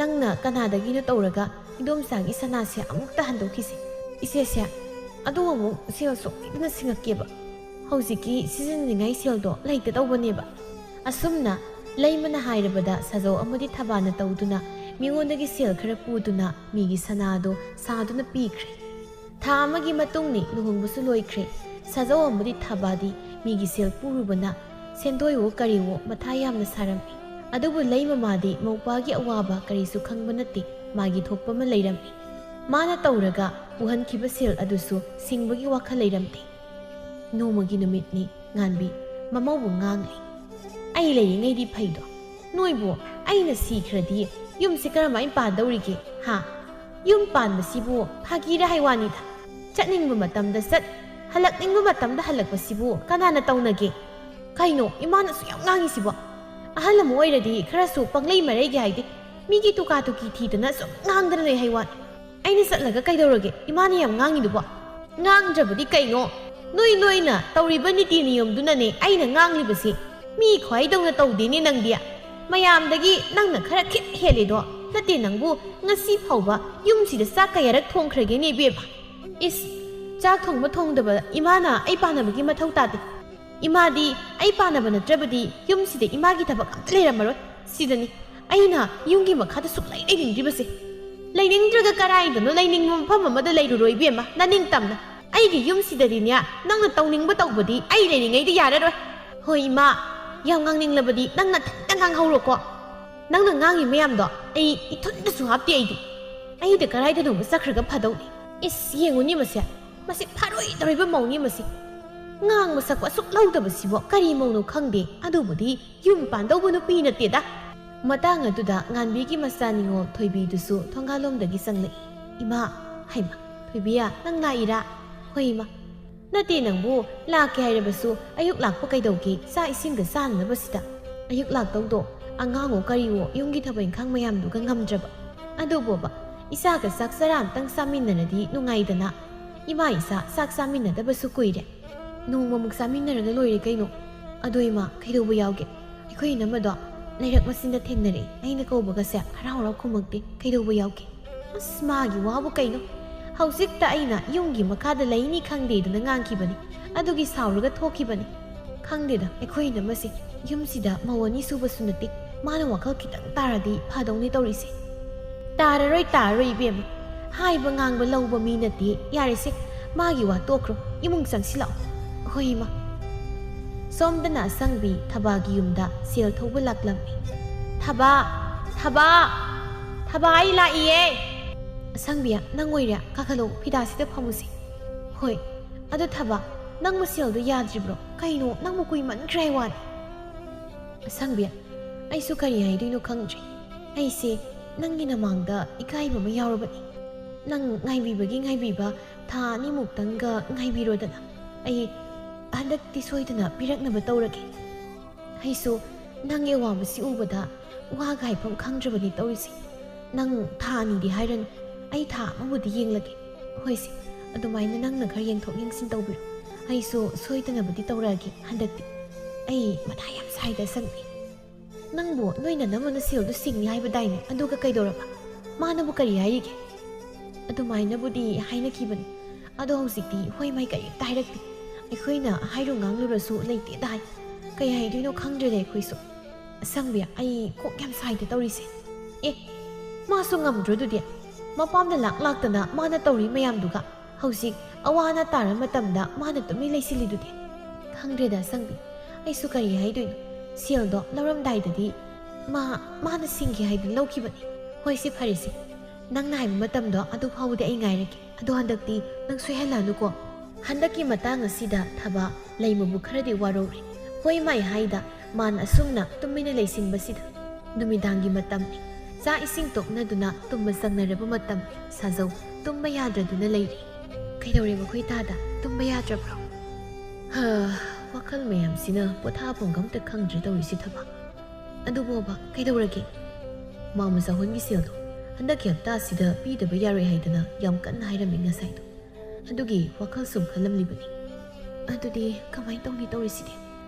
ꯅꯪꯅ ꯀꯅꯥꯗꯒꯤꯅꯣ ꯇꯧꯔꯒ ꯏꯗꯣꯝꯆꯥꯒꯤ ꯁꯅꯥꯁꯦ ꯑꯃꯨꯛꯇ ꯍꯟꯗꯣꯛꯈꯤꯁꯦ ꯏꯆꯦꯁꯦ ꯑꯗꯣ ꯑꯃꯨꯛ ꯁꯦꯜ ꯁꯣꯏꯗꯅ ꯁꯤꯡꯉꯛꯀꯦꯕ ꯍꯧꯖꯤꯛꯀꯤ ꯁꯤꯖꯤꯟꯅꯅꯤꯡꯉꯥꯏ ꯁꯦꯜꯗꯣ ꯂꯩꯇ ꯇꯧꯕꯅꯦꯕ ꯑꯁꯨꯝꯅ ꯂꯩꯃꯅ ꯍꯥꯏꯔꯕꯗ ꯁꯥꯖꯧ ꯑꯃꯗꯤ ꯊꯕꯥꯅ ꯇꯧꯗꯨꯅ ꯃꯤꯉꯣꯟꯗꯒꯤ ꯁꯦꯜ ꯈꯔ ꯄꯨꯗꯨꯅ ꯃꯤꯒꯤ ꯁꯅꯥꯗꯣ ꯁꯥꯗꯨꯅ ꯄꯤꯈ꯭ꯔꯦ ꯊꯥ ꯑꯃꯒꯤ ꯃꯇꯨꯡꯅꯤ ꯂꯨꯍꯣꯡꯕꯁꯨ ꯂꯣꯏꯈ꯭ꯔꯦ ꯁꯥꯖꯧ ꯑꯃꯗꯤ ꯊꯕꯥꯗꯤ ꯃꯤꯒꯤ ꯁꯦꯜ ꯄꯨꯔꯨꯕꯅ ꯁꯦꯟꯗꯣꯏꯋꯣ ꯀꯔꯤꯋꯣ ꯃꯊꯥ ꯌꯥꯝꯅ ꯁꯥꯔꯝꯃꯤ ꯑꯗꯨꯕꯨ ꯂꯩꯃꯃꯥꯗꯤ ꯃꯧꯄꯥꯒꯤ ꯑꯋꯥꯕ ꯀꯔꯤꯁꯨ ꯈꯪꯕ ꯅꯠꯇꯦ ꯃꯥꯒꯤ ꯊꯣꯛꯄ ꯑꯃ ꯂꯩꯔꯝꯃꯤ ꯃꯥꯅ ꯇꯧꯔꯒ ꯄꯨꯍꯟꯈꯤꯕ ꯁꯦꯜ ꯑꯗꯨꯁꯨ ꯁꯤꯡꯕꯒꯤ ꯋꯥꯈꯜ ꯂꯩꯔꯝꯗꯦ ꯅꯣꯡꯃꯒꯤ ꯅꯨꯃꯤꯠꯅꯤ ꯉꯥꯟꯕꯤ ꯃꯃꯧꯕꯨ ꯉꯥꯡꯂꯤ ꯑꯩ ꯂꯩꯔꯤꯉꯩꯗꯤ ꯐꯩꯗꯣ ꯅꯣꯏꯕꯨ ꯑꯩꯅ ꯁꯤꯈ꯭ꯔꯗꯤ ꯌꯨꯝꯁꯤ ꯀꯔꯝꯍꯥꯏꯅ ꯄꯥꯟꯗꯧꯔꯤꯒꯦ ꯍꯥ ꯌꯨꯝ ꯄꯥꯟꯕꯁꯤꯕꯨ ꯐꯥꯒꯤꯔ ꯍꯥꯏꯋꯥꯅꯤꯗ ꯆꯠꯅꯤꯡꯕ ꯃꯇꯝꯗ ꯆꯠ ꯍꯜꯂꯛꯅꯤꯡꯕ ꯃꯇꯝꯗ ꯍꯜꯂꯛꯄꯁꯤꯕꯨ ꯀꯅꯥꯅ ꯇꯧꯅꯒꯦ ꯀꯩꯅꯣ ꯏꯃꯥꯅꯁꯨ ꯌꯥꯝ ꯉꯥꯡꯉꯤꯁꯤꯕꯣ ꯑꯍꯜ ꯑꯃ ꯑꯣꯏꯔꯗꯤ ꯈꯔꯁꯨ ꯄꯪꯂꯩ ꯃꯔꯩꯒꯦ ꯍꯥꯏꯗꯤ ꯃꯤꯒꯤ ꯇꯨꯀꯥ ꯇꯨꯀꯤ ꯊꯤꯗꯅ ꯁꯨꯝ ꯉꯥꯡꯗꯅ ꯂꯩ ꯍꯥꯏꯋꯥꯅꯤ ꯑꯩꯅ ꯆꯠꯂꯒ ꯀꯩꯗꯧꯔꯒꯦ ꯏꯃꯥꯅ ꯌꯥꯝ ꯉꯥꯡꯉꯤꯗꯨꯕꯣ ꯉꯥꯡꯗ꯭ꯔꯕꯗꯤ ꯀꯩꯅꯣ ꯅꯣꯏꯅ ꯇꯧꯔꯤꯕ ꯅꯤꯇꯤ ꯅꯤꯌꯣꯝꯗꯨꯅꯅꯦ ꯑꯩꯅ ꯉꯥꯡꯂꯤꯕꯁꯤ ꯃꯤ ꯈ꯭ꯋꯥꯏꯗꯧꯅ ꯇꯧꯗꯦꯅꯦ ꯅꯪꯗꯤ ꯃꯌꯥꯝꯗꯒꯤ ꯅꯪꯅ ꯈꯔ ꯈꯤꯠ ꯍꯦꯜꯂꯤꯗꯣ ꯅꯠꯇꯦ ꯅꯪꯕꯨ ꯉꯁꯤ ꯐꯥꯎꯕ ꯌꯨꯝꯁꯤꯗ ꯆꯥꯛ ꯀꯌꯥꯔꯛ ꯊꯣꯡꯈ꯭ꯔꯒꯦꯅꯦ ꯏꯕꯦꯝꯃ ꯏꯁ ꯆꯥꯛ ꯊꯣꯡꯕ ꯊꯣꯡꯗꯕ ꯏꯃꯥꯅ ꯑꯩ ꯄꯥꯟꯅꯕꯒꯤ ꯃꯊꯧ ꯇꯥꯗꯦ ꯏꯃꯥꯗꯤ ꯑꯩ ꯄꯥꯟꯅꯕ ꯅꯠꯇ꯭ꯔꯕꯗꯤ ꯌꯨꯝꯁꯤꯗ ꯏꯃꯥꯒꯤ ꯊꯕꯛ ꯑꯝꯇ ꯂꯩꯔꯝꯃꯔꯣꯏ ꯁꯤꯗꯅꯤ ꯑꯩꯅ ꯌꯨꯝꯒꯤ ꯃꯈꯥꯗ ꯁꯨꯛꯂꯩ ꯂꯩꯅꯤꯡꯗ꯭ꯔꯤꯕꯁꯦ ꯂꯩꯅꯤꯡꯗ꯭ꯔꯒ ꯀꯔꯥꯏꯗꯅꯣ ꯂꯩꯅꯤꯡꯕ ꯃꯐꯝ ꯑꯃꯗ ꯂꯩꯔꯨꯔꯣ ꯏꯕꯦꯝꯃ ꯅꯅꯤꯡ ꯇꯝꯅ ꯑꯩꯒꯤ ꯌꯨꯝꯁꯤꯗꯗꯤꯅꯦ ꯅꯪꯅ ꯇꯧꯅꯤꯡꯕ ꯇꯧꯕꯗꯤ ꯑꯩ ꯂꯩꯔꯤꯉꯩꯗꯤ ꯌꯥꯔꯔꯣꯏ ꯍꯣꯏ ꯏꯃꯥ ꯌꯥꯝ ꯉꯥꯡꯅꯤꯡꯂꯕꯗꯤ ꯅꯪꯅ ꯊꯟꯇ ꯉꯥꯡꯍꯧꯔꯣꯀꯣ ꯅꯪꯅ ꯉꯥꯡꯉꯤ ꯃꯌꯥꯝꯗꯣ ꯑꯩ ꯏꯊꯨꯟꯗꯁꯨ ꯍꯥꯞꯇꯦ ꯑꯩꯗ ꯀꯔꯥꯏꯗꯅꯣꯃ ꯆꯠꯈ꯭ꯔꯒ ꯐꯗꯧꯅꯤ ꯏꯁ ꯌꯦꯡꯉꯨꯅꯤ ꯃꯁꯤ ꯐꯔꯣꯏꯗꯧꯔꯤꯕ ꯃꯧꯅꯤ ꯃꯁꯤ ꯉꯥꯡꯕ ꯁꯛꯄ ꯑꯁꯨꯛ ꯂꯧꯗꯕꯁꯤꯕꯣ ꯀꯔꯤ ꯃꯧꯅꯣ ꯈꯪꯗꯦ ꯑꯗꯨꯕꯨꯗꯤ ꯌꯨꯝ ꯄꯥꯟꯗꯧꯕ ꯅꯨꯄꯤ ꯅꯠꯇꯦꯗ ꯃꯇꯥꯡ ꯑꯗꯨꯗ ꯉꯥꯟꯕꯤꯒꯤ ꯃꯆꯥ ꯅꯤꯉꯣꯜ ꯊꯣꯏꯕꯤꯗꯨꯁꯨ ꯊꯣꯡꯒꯥꯜꯂꯣꯝꯗꯒꯤ ꯆꯪꯂꯛꯏ ꯏꯃꯥ ꯍꯩꯃ ꯊꯣꯏꯕꯤꯌꯥ ꯅꯪ ꯂꯥꯛꯏꯔꯥ ꯍꯣꯏ ꯏꯃꯥ ꯅꯠꯇꯦ ꯅꯪꯕꯨ ꯂꯥꯛꯀꯦ ꯍꯥꯏꯔꯕꯁꯨ ꯑꯌꯨꯛ ꯂꯥꯛꯄ ꯀꯩꯗꯧꯒꯦ ꯆꯥꯛ ꯏꯁꯤꯡꯒ ꯆꯥꯅꯅꯕꯁꯤꯗ ꯑꯌꯨꯛ ꯂꯥꯛꯇꯧꯗꯣ ꯑꯉꯥꯡꯉꯣ ꯀꯔꯤꯋꯣ ꯌꯨꯝꯒꯤ ꯊꯕꯛ ꯏꯪꯈꯥꯡ ꯃꯌꯥꯝꯗꯨꯒ ꯉꯝꯗ꯭ꯔꯕ ꯑꯗꯨꯕꯣꯕ ꯏꯆꯥꯒ ꯆꯥꯛ ꯆꯔꯥ ꯑꯝꯇꯪ ꯆꯥꯃꯤꯟꯅꯔꯗꯤ ꯅꯨꯡꯉꯥꯏꯗꯅ ꯏꯃꯥ ꯏꯆꯥ ꯆꯥꯛ ꯆꯥꯃꯤꯟꯅꯗꯕꯁꯨ ꯀꯨꯏꯔꯦ ꯅꯣꯡꯃꯃꯨꯛ ꯆꯥꯃꯤꯟꯅꯔꯒ ꯂꯣꯏꯔꯦ ꯀꯩꯅꯣ ꯑꯗꯣ ꯏꯃꯥ ꯀꯩꯗꯧꯕ ꯌꯥꯎꯒꯦ ꯑꯩꯈꯣꯏ ꯏꯅꯝꯃꯗꯣ ꯂꯩꯔꯛ ꯃꯆꯤꯟꯗ ꯊꯦꯡꯅꯔꯦ ꯑꯩꯅ ꯀꯧꯕꯒꯁꯦ ꯍꯔꯥꯎ ꯍꯔꯥꯎ ꯈꯨꯝꯃꯛꯇꯦ ꯀꯩꯗꯧꯕ ꯌꯥꯎꯒꯦ ꯑꯁ ꯃꯥꯒꯤ ꯋꯥꯕꯨ ꯀꯩꯅꯣ ꯍꯧꯖꯤꯛꯇ ꯑꯩꯅ ꯌꯨꯝꯒꯤ ꯃꯈꯥꯗ ꯂꯩꯅꯤ ꯈꯪꯗꯦꯗꯅ ꯉꯥꯡꯈꯤꯕꯅꯤ ꯑꯗꯨꯒꯤ ꯁꯥꯎꯔꯒ ꯊꯣꯛꯈꯤꯕꯅꯤ ꯈꯪꯗꯦꯗ ꯑꯩꯈꯣꯏ ꯏꯅꯝꯃꯁꯦ ꯌꯨꯝꯁꯤꯗ ꯃꯧ ꯑꯅꯤ ꯁꯨꯕꯁꯨ ꯅꯠꯇꯦ ꯃꯥꯅ ꯋꯥꯈꯜ ꯈꯤꯇꯪ ꯇꯥꯔꯗꯤ ꯐꯗꯧꯅꯦ ꯇꯧꯔꯤꯁꯦ ꯇꯥꯔꯔꯣꯏ ꯏꯕꯦꯝꯃ ꯍꯥꯏꯕ ꯉꯥꯡꯕ ꯂꯧꯕ ꯃꯤ ꯅꯠꯇꯦ ꯌꯥꯔꯦꯁꯦ ꯃꯥꯒꯤ ꯋꯥ ꯇꯣꯛꯈ꯭ꯔꯣ ꯏꯃꯨꯡ ꯆꯪꯁꯤꯜꯂꯛꯑꯣ ꯍꯣꯏ ꯏꯃꯥ ꯁꯣꯝꯗꯅ ꯑꯁꯪꯕꯤ ꯊꯕꯥꯒꯤ ꯌꯨꯝꯗ ꯁꯦꯜ ꯊꯧꯕ ꯂꯥꯛꯂꯝꯃꯤ ꯊꯕꯥ ꯑꯩ ꯂꯥꯛꯏꯌꯦ ꯑꯁꯪꯕꯤꯌꯥ ꯅꯪ ꯑꯣꯏꯔꯦ ꯀꯥꯈꯠꯂꯣ ꯐꯤꯗꯥꯁꯤꯗ ꯐꯝꯃꯨꯁꯤ ꯍꯣꯏ ꯑꯗꯣ ꯊꯕꯥ ꯅꯪ ꯃꯁꯦꯜꯗꯣ ꯌꯥꯗ꯭ꯔꯤꯕ꯭ꯔꯣ ꯀꯩꯅꯣ ꯅꯪꯕꯨ ꯀꯨꯏꯃꯟꯈ꯭ꯔꯦ ꯋꯥꯅꯤ ꯑꯁꯪꯕꯤꯌꯥ ꯑꯩꯁꯨ ꯀꯔꯤ ꯍꯥꯏꯗꯣꯏꯅꯣ ꯈꯪꯗ꯭ꯔꯤ ꯑꯩꯁꯦ ꯅꯪꯒꯤ ꯅꯃꯥꯡꯗ ꯏꯀꯥꯏꯕ ꯑꯃ ꯌꯥꯎꯔꯕꯅꯤ ꯅꯪ ꯉꯥꯏꯕꯤꯕ ꯊꯥ ꯑꯅꯤꯃꯨꯛꯇꯪꯒ ꯉꯥꯏꯕꯤꯔꯣꯗꯅ ꯑꯩ ꯍꯟꯗꯛꯇꯤ ꯁꯣꯏꯗꯅ ꯄꯤꯔꯛꯅꯕ ꯇꯧꯔꯒꯦ ꯑꯩꯁꯨ ꯅꯪꯒꯤ ꯑꯋꯥꯕꯁꯤ ꯎꯕꯗ ꯋꯥꯒ ꯍꯥꯏꯐꯝ ꯈꯪꯗ꯭ꯔꯕꯅꯤ ꯇꯧꯔꯤꯁꯦ ꯅꯪ ꯊꯥ ꯑꯅꯤꯗꯤ ꯍꯥꯏꯔꯅꯨ ꯑꯩ ꯊꯥ ꯑꯃꯕꯨꯗꯤ ꯌꯦꯡꯂꯒꯦ ꯍꯣꯏꯁꯦ ꯑꯗꯨꯃꯥꯏꯅ ꯅꯪꯅ ꯈꯔ ꯌꯦꯡꯊꯣꯛ ꯌꯦꯡꯁꯤꯟ ꯇꯧꯕꯤꯔꯣ ꯑꯩꯁꯨ ꯁꯣꯏꯗꯅꯕꯨꯗꯤ ꯇꯧꯔꯛꯑꯒꯦ ꯍꯟꯗꯛꯇꯤ ꯑꯩ ꯃꯊꯥ ꯌꯥꯝ ꯁꯥꯏꯗ ꯁꯪꯕꯤ ꯅꯪꯕꯨ ꯅꯣꯏꯅ ꯅꯃꯅ ꯁꯦꯜꯗꯨ ꯁꯤꯡꯅꯤ ꯍꯥꯏꯕꯗꯥꯏꯅꯦ ꯑꯗꯨꯒ ꯀꯩꯗꯧꯔꯕ ꯃꯥꯅꯕꯨ ꯀꯔꯤ ꯍꯥꯏꯔꯤꯒꯦ ꯑꯗꯨꯃꯥꯏꯅꯕꯨꯗꯤ ꯍꯥꯏꯅꯈꯤꯕꯅꯤ ꯑꯗꯣ ꯍꯧꯖꯤꯛꯇꯤ ꯍꯣꯏ ꯃꯥꯏ ꯀꯔꯤꯝꯇ ꯍꯥꯏꯔꯛꯇꯦ ꯑꯩꯈꯣꯏꯅ ꯍꯥꯏꯔꯨ ꯉꯥꯡꯂꯨꯔꯁꯨ ꯂꯩꯇꯦꯗ ꯍꯥꯏ ꯀꯩ ꯍꯥꯏꯗꯣꯏꯅꯣ ꯈꯪꯗ꯭ꯔꯦꯗ ꯑꯩꯈꯣꯏꯁꯨ ꯑꯁꯪꯕꯤ ꯑꯩ ꯀꯣꯛ ꯌꯥꯝ ꯁꯥꯏꯗ ꯇꯧꯔꯤꯁꯦ ꯑꯦ ꯃꯥꯁꯨ ꯉꯝꯗ꯭ꯔꯣꯗꯨꯗꯤ ꯃꯄꯥꯝꯗ ꯂꯥꯛꯇꯅ ꯃꯥꯅ ꯇꯧꯔꯤ ꯃꯌꯥꯝꯗꯨꯒ ꯍꯧꯖꯤꯛ ꯑꯋꯥ ꯑꯅꯥ ꯇꯥꯔ ꯃꯇꯝꯗ ꯃꯥꯅ ꯇꯨꯃꯤꯟ ꯂꯩꯁꯤꯜꯂꯤꯗꯨꯗꯤ ꯈꯪꯗ꯭ꯔꯦꯗ ꯑꯁꯪꯕꯤ ꯑꯩꯁꯨ ꯀꯔꯤ ꯍꯥꯏꯗꯣꯏꯅೋ ꯁꯦꯜꯗꯣ ꯂꯧꯔꯝꯗꯥꯏꯗꯗꯤ ꯃꯥꯅ ꯁꯤꯡꯒꯦ ꯍꯥꯏꯗꯨꯅ ꯂꯧꯈꯤꯕꯅꯤ ꯍꯣꯏ ꯁꯤ ꯐꯔꯦꯁꯦ ꯅꯪꯅ ꯍꯥꯏꯕ ꯃꯇꯝꯗꯣ ꯑꯗꯨ ꯐꯥꯎꯕꯗꯤ ꯑꯩ ꯉꯥꯏꯔꯒꯦ ꯑꯗꯣ ꯍꯟꯗꯛꯇꯤ ꯅꯪ ꯁꯣꯏꯍꯜꯂꯛꯑꯅꯨꯀꯣ ꯍꯟꯗꯛꯀꯤ ꯃꯇꯥꯡ ꯑꯁꯤꯗ ꯊꯕꯥ ꯂꯩꯃꯕꯨ ꯈꯔꯗꯤ ꯋꯥꯔꯧꯔꯦ ꯍꯣꯏ ꯃꯥꯏ ꯍꯥꯏꯗ ꯃꯥꯅ ꯑꯁꯨꯝꯅ ꯇꯨꯃꯤꯟꯅ ꯂꯩꯁꯤꯟꯕꯁꯤꯗ ꯅꯨꯃꯤꯗꯥꯡꯒꯤ ꯃꯇꯝꯅꯤ ꯆꯥꯛ ꯏꯁꯤꯡ ꯇꯣꯛꯅꯗꯨꯅ ꯇꯨꯝꯕ ꯆꯪꯅꯔꯕ ꯃꯇꯝ ꯁꯥꯖꯧ ꯇꯨꯝꯕ ꯌꯥꯗ꯭ꯔꯗꯨꯅ ꯂꯩꯔꯤ ꯀꯩꯗꯧꯔꯦ ꯃꯈꯣꯏ ꯇꯥꯗ ꯇꯨꯝꯕ ꯌꯥꯗ꯭ꯔꯕ꯭ꯔꯣ ꯋꯥꯈꯜ ꯃꯌꯥꯝꯁꯤꯅ ꯄꯣꯊꯥꯐꯝꯒ ꯑꯝꯇ ꯈꯪꯗ꯭ꯔꯦ ꯇꯧꯔꯤꯁꯤ ꯊꯕꯛ ꯑꯗꯨꯕꯣꯕ ꯀꯩꯗꯧꯔꯒꯦ ꯃꯥꯃ ꯆꯥꯍꯣꯟꯒꯤ ꯁꯦꯜꯗꯣ ꯍꯟꯗꯛꯀꯤ ꯍꯞꯇꯥꯁꯤꯗ ꯄꯤꯗꯕ ꯌꯥꯔꯣꯏ ꯍꯥꯏꯗꯅ ꯌꯥꯝ ꯀꯟꯅ ꯍꯥꯏꯔꯝꯃꯤ ꯉꯁꯥꯏꯗꯣ ꯑꯗꯨꯒꯤ ꯋꯥꯈꯜ ꯁꯨꯝ ꯈꯜꯂꯝꯂꯤꯕꯅꯤ ꯑꯗꯨꯗꯤ ꯀꯃꯥꯏꯅ ꯇꯧꯅꯤ ꯇꯧꯔꯤꯁꯤꯗꯤ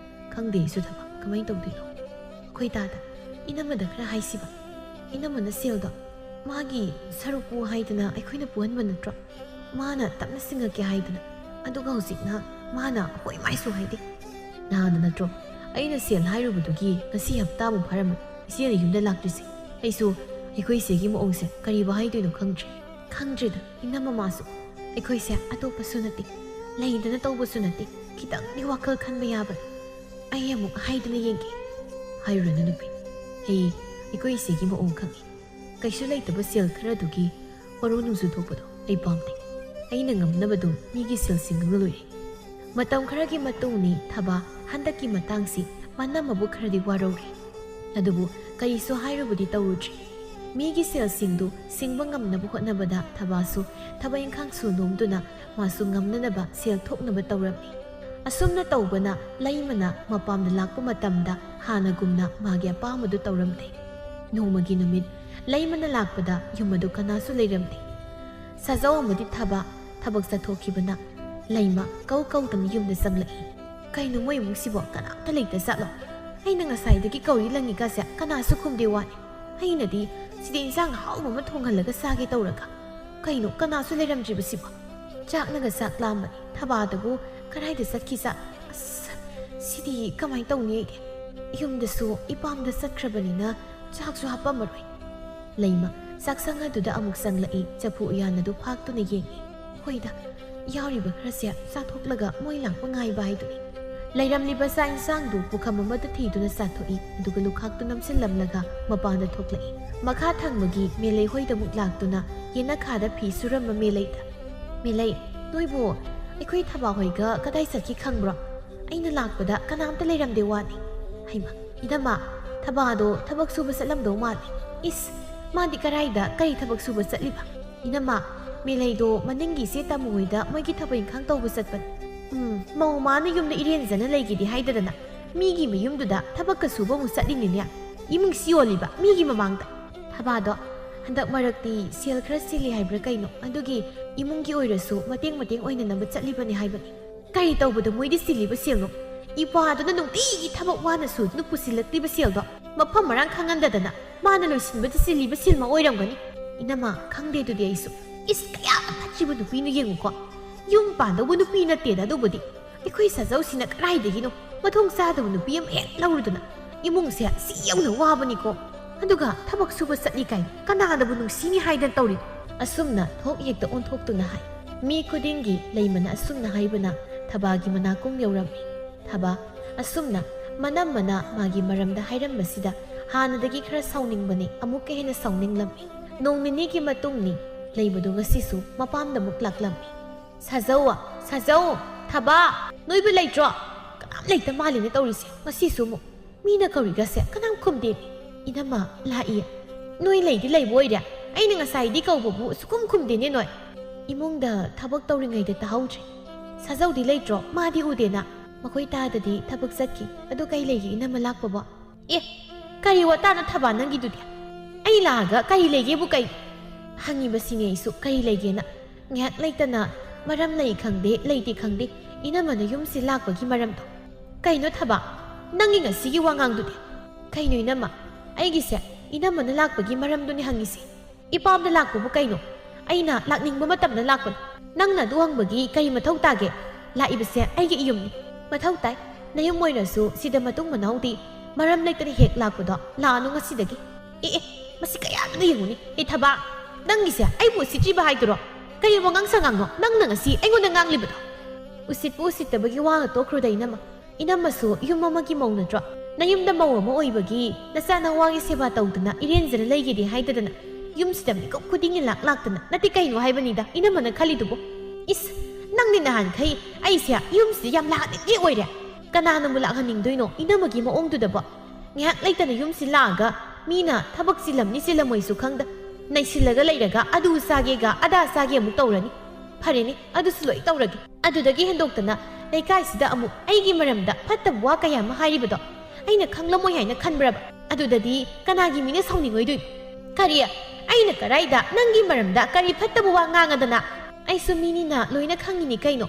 ꯈꯪꯗꯦ ꯑꯩꯁꯨ ꯊꯕꯛ ꯀꯃꯥꯏꯅ ꯇꯧꯗꯣꯏꯅꯣ ꯑꯩꯈꯣꯏ ꯇꯥꯗ ꯏꯅꯝꯃꯗ ꯈꯔ ꯍꯥꯏꯁꯤꯕ ꯏꯅꯝꯃꯅ ꯁꯦꯜꯗꯣ ꯃꯥꯒꯤ ꯁꯔꯨꯛꯄꯨ ꯍꯥꯏꯗꯅ ꯑꯩꯈꯣꯏꯅ ꯄꯨꯍꯟꯕ ꯅꯠꯇ꯭ꯔꯣ ꯃꯥꯅ ꯇꯞꯅ ꯁꯤꯡꯉꯛꯀꯦ ꯍꯥꯏꯗꯅ ꯑꯗꯨꯒ ꯍꯧꯖꯤꯛꯅ ꯃꯥꯅ ꯍꯣꯏ ꯃꯥꯏꯁꯨ ꯍꯥꯏꯗꯦ ꯅꯍꯥꯟꯗ ꯅꯠꯇ꯭ꯔꯣ ꯑꯩꯅ ꯁꯦꯜ ꯍꯥꯏꯔꯨꯕꯗꯨꯒꯤ ꯉꯁꯤ ꯍꯞꯇꯥꯃꯨꯛ ꯐꯥꯔꯝꯃꯦ ꯏꯆꯦꯅ ꯌꯨꯝꯗ ꯂꯥꯛꯇ꯭ꯔꯤꯁꯦ ꯑꯩꯁꯨ ꯑꯩꯈꯣꯏ ꯏꯆꯦꯒꯤ ꯃꯑꯣꯡꯁꯦ ꯀꯔꯤꯕꯨ ꯍꯥꯏꯗꯣꯏꯅꯣ ꯈꯪꯗ꯭ꯔꯦꯗ ꯏꯅꯝꯃ ꯃꯥꯁꯨ ꯑꯩꯈꯣꯏꯁꯦ ꯑꯇꯣꯞꯄꯁꯨ ꯅꯠꯇꯦ ꯂꯩꯗꯅ ꯇꯧꯕꯁꯨ ꯅꯠꯇꯦ ꯈꯤꯇꯪꯗꯤ ꯋꯥꯈꯜ ꯈꯟꯕ ꯌꯥꯕꯅꯤ ꯑꯩ ꯑꯃꯨꯛ ꯍꯥꯏꯗꯅ ꯌꯦꯡꯒꯦ ꯍꯥꯏꯔꯨꯔꯅꯨ ꯅꯨꯄꯤ ꯑꯩ ꯑꯩꯈꯣꯏ ꯏꯆꯦꯒꯤ ꯃꯑꯣꯡ ꯈꯪꯉꯤ ꯀꯩꯁꯨ ꯂꯩꯇꯕ ꯁꯦꯜ ꯈꯔꯗꯨꯒꯤ ꯋꯥꯔꯣ ꯅꯨꯡꯁꯨ ꯊꯣꯛꯄꯗꯣ ꯑꯩ ꯄꯥꯝꯗꯦ ꯑꯩꯅ ꯉꯝꯅꯕꯗꯨ ꯃꯤꯒꯤ ꯁꯦꯜ ꯁꯤꯡꯉꯒ ꯂꯣꯏꯔꯦ ꯃꯇꯝ ꯈꯔꯒꯤ ꯃꯇꯨꯡꯅꯤ ꯊꯕꯥ ꯍꯟꯗꯛꯀꯤ ꯃꯇꯥꯡꯁꯤ ꯃꯅꯝꯃꯕꯨ ꯈꯔꯗꯤ ꯋꯥꯔꯧꯔꯦ ꯑꯗꯨꯕꯨ ꯀꯔꯤꯁꯨ ꯍꯥꯏꯔꯨꯕꯗꯤ ꯇꯧꯔꯨꯗ꯭ꯔꯤ ꯃꯤꯒꯤ ꯁꯦꯜꯁꯤꯡꯗꯨ ꯁꯤꯡꯕ ꯉꯝꯅꯕ ꯍꯣꯠꯅꯕꯗ ꯊꯕꯥꯁꯨ ꯊꯕꯛ ꯏꯪꯈꯥꯡꯁꯨ ꯅꯣꯝꯗꯨꯅ ꯃꯥꯁꯨ ꯉꯝꯅꯅꯕ ꯁꯦꯜ ꯊꯣꯛꯅꯕ ꯇꯧꯔꯝꯃꯤ ꯑꯁꯨꯝꯅ ꯇꯧꯕꯅ ꯂꯩꯃꯅ ꯃꯄꯥꯝꯗ ꯂꯥꯛꯄ ꯃꯇꯝꯗ ꯍꯥꯟꯅꯒꯨꯝꯅ ꯃꯥꯒꯤ ꯑꯄꯥꯝꯕꯗꯨ ꯇꯧꯔꯝꯗꯦ ꯅꯣꯡꯃꯒꯤ ꯅꯨꯃꯤꯠ ꯂꯩꯃꯅ ꯂꯥꯛꯄꯗ ꯌꯨꯝ ꯑꯗꯨ ꯀꯅꯥꯁꯨ ꯂꯩꯔꯝꯗꯦ ꯁꯥꯖꯧ ꯑꯃꯗꯤ ꯊꯕꯛ ꯆꯠꯊꯣꯛꯈꯤꯕꯅ ꯂꯩꯃ ꯀꯧꯗꯅ ꯌꯨꯝꯗ ꯆꯪꯂꯛꯏ ꯀꯩꯅꯣ ꯃꯣꯏ ꯏꯃꯨꯡꯁꯤꯕꯣ ꯀꯅꯥꯝꯇ ꯂꯩꯇ ꯆꯠꯂꯣ ꯑꯩꯅ ꯉꯁꯥꯏꯗꯒꯤ ꯀꯧꯔꯤ ꯂꯪꯉꯤꯒꯁꯦ ꯀꯅꯥꯁꯨ ꯈꯨꯝꯗꯦ ꯋꯥꯅꯤ ꯑꯩꯅꯗꯤ ꯁꯤꯗ ꯏꯟꯁꯥꯡ ꯍꯥꯎꯕ ꯑꯃ ꯊꯣꯡꯍꯜꯂꯒ ꯆꯥꯒꯦ ꯇꯧꯔꯒ ꯀꯩꯅꯣ ꯀꯅꯥꯁꯨ ꯂꯩꯔꯝꯗ꯭ꯔꯤꯕꯁꯤꯕꯣ ꯆꯥꯛꯅꯒ ꯆꯥꯛ ꯂꯥꯝꯕꯅꯤ ꯊꯕꯥꯗꯕꯨ ꯀꯗꯥꯏꯗ ꯆꯠꯈꯤꯖꯥꯠ ꯑꯁ ꯁꯤꯗꯤ ꯀꯃꯥꯏꯅ ꯇꯧꯅꯤ ꯑꯩꯗꯤ ꯌꯨꯝꯗꯁꯨ ꯏꯄꯥꯝꯗ ꯆꯠꯈ꯭ꯔꯕꯅꯤꯅ ꯆꯥꯛꯁꯨ ꯍꯥꯞꯄꯝꯃꯔꯣꯏ ꯂꯩꯃ ꯆꯥꯛꯁꯪ ꯑꯗꯨꯗ ꯑꯃꯨꯛ ꯆꯪꯂꯛꯏ ꯆꯐꯨ ꯎꯌꯥꯟ ꯑꯗꯨ ꯐꯥꯛꯇꯨꯅ ꯌꯦꯡꯉꯤ ꯍꯣꯏꯗ ꯌꯥꯎꯔꯤꯕ ꯈꯔꯁꯦ ꯆꯥꯊꯣꯛꯂꯒ ꯃꯣꯏ ꯂꯥꯛꯄ ꯉꯥꯏꯕ ꯍꯥꯏꯗꯨꯅꯤ ꯂꯩꯔꯝꯂꯤꯕ ꯆꯥꯛ ꯏꯟꯁꯥꯡꯗꯨ ꯄꯨꯈꯝ ꯑꯃꯗ ꯊꯤꯗꯨꯅ ꯆꯥꯊꯣꯛꯏ ꯑꯗꯨꯒ ꯂꯨꯈꯥꯛꯇꯨ ꯅꯝꯁꯤꯜꯂꯝꯂꯒ ꯃꯄꯥꯟꯗ ꯊꯣꯛꯂꯛꯏ ꯃꯈꯥ ꯊꯪꯕꯒꯤ ꯃꯦꯂꯩ ꯍꯣꯏꯗꯃꯨꯛ ꯂꯥꯛꯇꯨꯅ ꯌꯦꯅꯈꯥꯗ ꯐꯤ ꯁꯨꯔꯝꯕ ꯃꯦꯂꯩꯗ ꯃꯦꯂꯩ ꯅꯣꯏꯕꯨ ꯑꯩꯈꯣꯏ ꯊꯕꯥ ꯍꯣꯏꯒ ꯀꯗꯥꯏ ꯆꯠꯈꯤ ꯈꯪꯕ꯭ꯔꯣ ꯑꯩꯅ ꯂꯥꯛꯄꯗ ꯀꯅꯥꯝꯇ ꯂꯩꯔꯝꯗꯦ ꯋꯥꯅꯤ ꯍꯩꯃ ꯏꯅꯝꯃ ꯊꯕꯥꯗꯣ ꯊꯕꯛ ꯁꯨꯕ ꯆꯠꯂꯝꯗꯧ ꯃꯥꯜꯂꯤ ꯏꯁ ꯃꯥꯗꯤ ꯀꯔꯥꯏꯗ ꯀꯔꯤ ꯊꯕꯛ ꯁꯨꯕ ꯆꯠꯂꯤꯕ ꯏꯅꯝꯃ ꯃꯦꯂꯩꯗꯣ ꯃꯅꯤꯡꯒꯤ ꯏꯆꯦ ꯇꯥꯃꯨ ꯍꯣꯏꯗ ꯃꯣꯏꯒꯤ ꯊꯕꯛ ꯏꯪꯈꯥꯡ ꯇꯧꯕ ꯆꯠꯄꯅꯤ ꯃꯧ ꯃꯥꯅ ꯌꯨꯝꯗ ꯏꯔꯦꯟꯖꯅ ꯂꯩꯒꯤꯗꯤ ꯍꯥꯏꯗꯗꯅ ꯃꯤꯒꯤ ꯃꯌꯨꯝꯗꯨꯗ ꯊꯕꯛꯀ ꯁꯨꯕ ꯑꯃꯨꯛ ꯆꯠꯂꯤꯅꯤꯅꯦ ꯏꯃꯨꯡꯁꯤ ꯌꯣꯜꯂꯤꯕ ꯃꯤꯒꯤ ꯃꯃꯥꯡꯗ ꯊꯕꯥꯗꯣ ꯍꯟꯗꯛ ꯃꯔꯛꯇꯤ ꯁꯦꯜ ꯈꯔ ꯁꯤꯜꯂꯤ ꯍꯥꯏꯕ꯭ꯔꯥ ꯀꯩꯅꯣ ꯑꯗꯨꯒꯤ ꯏꯃꯨꯡꯒꯤ ꯑꯣꯏꯔꯁꯨ ꯃꯇꯦꯡ ꯑꯣꯏꯅꯅꯕ ꯆꯠꯂꯤꯕꯅꯤ ꯍꯥꯏꯕꯅꯤ ꯀꯔꯤ ꯇꯧꯕꯗ ꯃꯣꯏꯗꯤ ꯁꯤꯜꯂꯤꯕ ꯁꯦꯜꯅꯣ ꯏꯄꯥꯗꯨꯅ ꯅꯨꯡꯇꯤꯒꯤ ꯊꯕꯛ ꯋꯥꯅ ꯁꯨꯗꯨꯅ ꯄꯨꯁꯤꯜꯂꯛꯂꯤꯕ ꯁꯦꯜꯗꯣ ꯃꯐꯝ ꯃꯔꯥꯡ ꯈꯪꯍꯟꯗꯗꯅ ꯃꯥꯅ ꯂꯣꯏꯁꯤꯟꯕꯗ ꯁꯤꯜꯂꯤꯕ ꯁꯤꯜꯃ ꯑꯣꯏꯔꯝꯒꯅꯤ ꯏꯅꯝꯃ ꯈꯪꯗꯦ ꯑꯗꯨꯗꯤ ꯑꯩꯁꯨ ꯏꯁ ꯀꯌꯥ ꯐꯠꯇ꯭ꯔꯤꯕ ꯅꯨꯄꯤꯅꯣ ꯌꯦꯡꯉꯨꯀꯣ ꯌꯨꯝ ꯄꯥꯟꯗꯧꯕ ꯅꯨꯄꯤ ꯅꯠꯇꯦꯗ ꯑꯗꯨꯕꯨꯗꯤ ꯑꯩꯈꯣꯏ ꯁꯥꯖꯧꯁꯤꯅ ꯀꯗꯥꯏꯗꯒꯤꯅꯣ ꯃꯊꯣꯡ ꯆꯥꯗꯕ ꯅꯨꯄꯤ ꯑꯃ ꯍꯦꯛ ꯂꯧꯔꯨꯗꯅ ꯏꯃꯨꯡꯁꯦ ꯁꯤ ꯌꯧꯅ ꯋꯥꯕꯅꯤꯀꯣ ꯑꯗꯨꯒ ꯊꯕꯛ ꯁꯨꯕ ꯆꯠꯂꯤ ꯀꯥꯏꯅ ꯀꯅꯥꯅꯕꯨ ꯅꯨꯡꯁꯤꯅꯤ ꯍꯥꯏꯗꯅ ꯇꯧꯔꯤꯅꯣ ꯑꯁꯨꯝꯅ ꯊꯣꯛ ꯍꯦꯛꯇ ꯑꯣꯟꯊꯣꯛꯇꯨꯅ ꯍꯥꯏ ꯃꯤ ꯈꯨꯗꯤꯡꯒꯤ ꯂꯩꯃꯅ ꯑꯁꯨꯝꯅ ꯍꯥꯏꯕꯅ ꯊꯕꯥꯒꯤ ꯃꯅꯥꯀꯣꯡ ꯌꯧꯔꯝꯃꯤ ꯊꯕꯥ ꯑꯁꯨꯝꯅ ꯃꯅꯝꯃꯅ ꯃꯥꯒꯤ ꯃꯔꯝꯗ ꯍꯥꯏꯔꯝꯕꯁꯤꯗ ꯍꯥꯟꯅꯗꯒꯤ ꯈꯔ ꯁꯥꯎꯅꯤꯡꯕꯅꯤ ꯑꯃꯨꯛꯀ ꯍꯦꯟꯅ ꯁꯥꯎꯅꯤꯡꯂꯝꯃꯤ ꯅꯣꯡ ꯅꯤꯅꯤꯒꯤ ꯃꯇꯨꯡꯅꯤ ꯂꯩꯕꯗꯨ ꯉꯁꯤꯁꯨ ꯃꯄꯥꯝꯗꯃꯨꯛ ꯂꯥꯛꯂꯝꯃꯤ ꯁꯥꯖꯧ ꯊꯕꯥ ꯅꯣꯏꯕꯨ ꯂꯩꯇ꯭ꯔꯣ ꯀꯅꯥꯝ ꯂꯩꯇ ꯃꯥꯜꯂꯤꯅꯦ ꯇꯧꯔꯤꯁꯦ ꯉꯁꯤꯁꯨ ꯑꯃꯨꯛ ꯃꯤꯅ ꯀꯧꯔꯤꯒꯁꯦ ꯀꯅꯥꯝ ꯈꯨꯝꯗꯦꯅꯦ ꯏꯅꯝꯃ ꯂꯥꯛꯏ ꯅꯣꯏ ꯂꯩꯗꯤ ꯂꯩꯕ ꯑꯣꯏꯔꯦ ꯑꯩꯅ ꯉꯁꯥꯏꯗꯤ ꯀꯧꯕꯕꯨ ꯁꯨꯈꯨꯝ ꯈꯨꯝꯗꯦꯅꯦ ꯅꯣꯏ ꯏꯃꯨꯡꯗ ꯊꯕꯛ ꯇꯧꯔꯤꯉꯩꯗ ꯇꯥꯍꯧꯗ꯭ꯔꯦ ꯁꯥꯖꯧꯗꯤ ꯂꯩꯇ꯭ꯔꯣ ꯃꯥꯗꯤ ꯎꯗꯦꯅ ꯃꯈꯣꯏ ꯇꯥꯗꯗꯤ ꯊꯕꯛ ꯆꯠꯈꯤ ꯑꯗꯨ ꯀꯩ ꯂꯩꯒꯦ ꯏꯅꯝꯃ ꯂꯥꯛꯄꯕꯣ ꯀꯔꯤ ꯋꯥꯇꯥꯅ ꯊꯕꯥ ꯅꯪꯒꯤꯗꯨꯗꯤ ꯑꯩ ꯂꯥꯛꯑꯒ ꯀꯔꯤ ꯂꯩꯒꯦꯕꯨ ꯀꯩ ꯍꯪꯉꯤꯕꯁꯤꯅꯦ ꯑꯩꯁꯨ ꯀꯔꯤ ꯂꯩꯒꯦꯅ ꯉꯥꯏꯍꯥꯛ ꯂꯩꯇꯅ ꯃꯔꯝ ꯂꯩ ꯈꯪꯗꯦ ꯂꯩꯇꯦ ꯈꯪꯗꯦ ꯏꯅꯝꯃꯅ ꯌꯨꯝꯁꯤ ꯂꯥꯛꯄꯒꯤ ꯃꯔꯝꯗꯣ ꯀꯩꯅꯣ ꯊꯕꯥ ꯅꯪꯒꯤ ꯉꯁꯤꯒꯤ ꯋꯥꯉꯥꯡꯗꯨꯗꯤ ꯀꯩꯅꯣ ꯏꯅꯝꯃ ꯑꯩꯒꯤꯁꯦ ꯏꯅꯝꯃꯅ ꯂꯥꯛꯄꯒꯤ ꯃꯔꯝꯗꯨꯅꯤ ꯍꯪꯉꯤꯁꯦ ꯏꯄꯥꯝꯗ ꯂꯥꯛꯄꯕꯨ ꯀꯩꯅꯣ ꯑꯩꯅ ꯂꯥꯛꯅꯤꯡꯕ ꯃꯇꯝꯗ ꯂꯥꯛꯄꯅꯤ ꯅꯪꯅ ꯑꯗꯨ ꯍꯪꯕꯒꯤ ꯀꯔꯤ ꯃꯊꯧ ꯇꯥꯒꯦ ꯂꯥꯛꯏꯕꯁꯦ ꯑꯩꯒꯤ ꯏꯌꯨꯝꯅꯤ ꯃꯊꯧ ꯇꯥꯏ ꯅꯌꯨꯝ ꯑꯣꯏꯔꯁꯨ ꯁꯤꯗ ꯃꯇꯨꯡ ꯃꯅꯥꯎꯗꯤ ꯃꯔꯝ ꯂꯩꯇꯅ ꯍꯦꯛ ꯂꯥꯛꯄꯗꯣ ꯂꯥꯛꯑꯅꯨ ꯉꯁꯤꯗꯒꯤ ꯃꯁꯤ ꯀꯌꯥꯗꯨꯅ ꯌꯦꯡꯉꯨꯅꯤ ꯊꯕꯥ ꯅꯪꯒꯤꯁꯦ ꯑꯩꯕꯨ ꯎꯁꯤꯠꯇ꯭ꯔꯤꯕ ꯍꯥꯏꯗꯨꯔꯣ ꯀꯔꯤ ꯋꯥꯉꯥꯡ ꯁꯉꯥꯡꯅꯣ ꯅꯪꯅ ꯉꯁꯤ ꯑꯩꯉꯣꯟꯗ ꯉꯥꯡꯂꯤꯕꯗꯣ ꯎꯁꯤꯠꯄꯨ ꯎꯁꯤꯠꯇꯕꯒꯤ ꯋꯥꯒ ꯇꯣꯛꯈ꯭ꯔꯣꯗ ꯏꯅꯝꯃꯁꯨ ꯌꯨꯝ ꯑꯃꯒꯤ ꯃꯧ ꯅꯠꯇ꯭ꯔꯣ ꯅꯌꯨꯝꯗ ꯃꯧ ꯑꯃ ꯑꯣꯏꯕꯒꯤ ꯅꯆꯥ ꯅꯋꯥꯒꯤ ꯁꯦꯕꯥ ꯇꯧꯗꯅ ꯏꯔꯦꯟꯖꯅ ꯂꯩꯒꯦꯗꯤ ꯍꯥꯏꯗꯗꯅ ꯌꯨꯝꯁꯤꯗ ꯃꯤꯀꯨꯞ ꯈꯨꯗꯤꯡꯒꯤ ꯂꯥꯛꯇꯅ ꯅꯠꯇꯦ ꯀꯩꯅꯣ ꯍꯥꯏꯕꯅꯤꯗ ꯏꯅꯝꯃꯅ ꯈꯜꯂꯤꯗꯨꯕꯨ ꯏꯁ ꯅꯪꯗꯤ ꯅꯍꯥꯟꯈꯩ ꯑꯩꯁꯦ ꯌꯨꯝꯁꯤꯗ ꯌꯥꯝ ꯂꯥꯛꯍꯟꯅꯤꯡꯒꯦ ꯑꯣꯏꯔꯦ ꯀꯅꯥꯅꯕꯨ ꯂꯥꯛꯍꯟꯅꯤꯡꯗꯣꯏꯅꯣ ꯏꯅꯝꯃꯒꯤ ꯃꯑꯣꯡꯗꯨꯗꯕꯣ ꯉꯥꯏꯍꯥꯛ ꯂꯩꯇꯅ ꯌꯨꯝꯁꯤ ꯂꯥꯛꯑꯒ ꯃꯤꯅ ꯊꯕꯛ ꯆꯤꯜꯂꯝꯅꯤ ꯆꯤꯜꯂꯝꯃꯣꯏꯁꯨ ꯈꯪꯗ ꯅꯩꯁꯤꯜꯂꯒ ꯂꯩꯔꯒ ꯑꯗꯨ ꯆꯥꯒꯦꯒ ꯑꯗꯥ ꯆꯥꯒꯦ ꯑꯃꯨꯛ ꯇꯧꯔꯅꯤ ꯐꯔꯦꯅꯦ ꯑꯗꯨꯁꯨ ꯂꯣꯏ ꯇꯧꯔꯒꯦ ꯑꯗꯨꯗꯒꯤ ꯍꯦꯟꯗꯣꯛꯇꯅ ꯂꯩꯀꯥꯏꯁꯤꯗ ꯑꯃꯨꯛ ꯑꯩꯒꯤ ꯃꯔꯝꯗ ꯐꯠꯇꯕ ꯋꯥ ꯀꯌꯥ ꯑꯃ ꯍꯥꯏꯔꯤꯕꯗꯣ ꯑꯩꯅ ꯈꯪꯂꯝꯃꯣꯏ ꯍꯥꯏꯅ ꯈꯟꯕ꯭ꯔꯕ ꯑꯗꯨꯗꯗꯤ ꯀꯅꯥꯒꯤ ꯃꯤꯅ ꯁꯥꯎꯅꯤꯡꯉꯣꯏꯗꯣꯏꯅꯣ ꯀꯔꯤ ꯑꯩꯅ ꯀꯔꯥꯏꯗ ꯅꯪꯒꯤ ꯃꯔꯝꯗ ꯀꯔꯤ ꯐꯠꯇꯕ ꯋꯥ ꯉꯥꯡꯉꯗꯅ ꯑꯩꯁꯨ ꯃꯤꯅꯤꯅ ꯂꯣꯏꯅ ꯈꯪꯉꯤꯅꯤ ꯀꯩꯅꯣ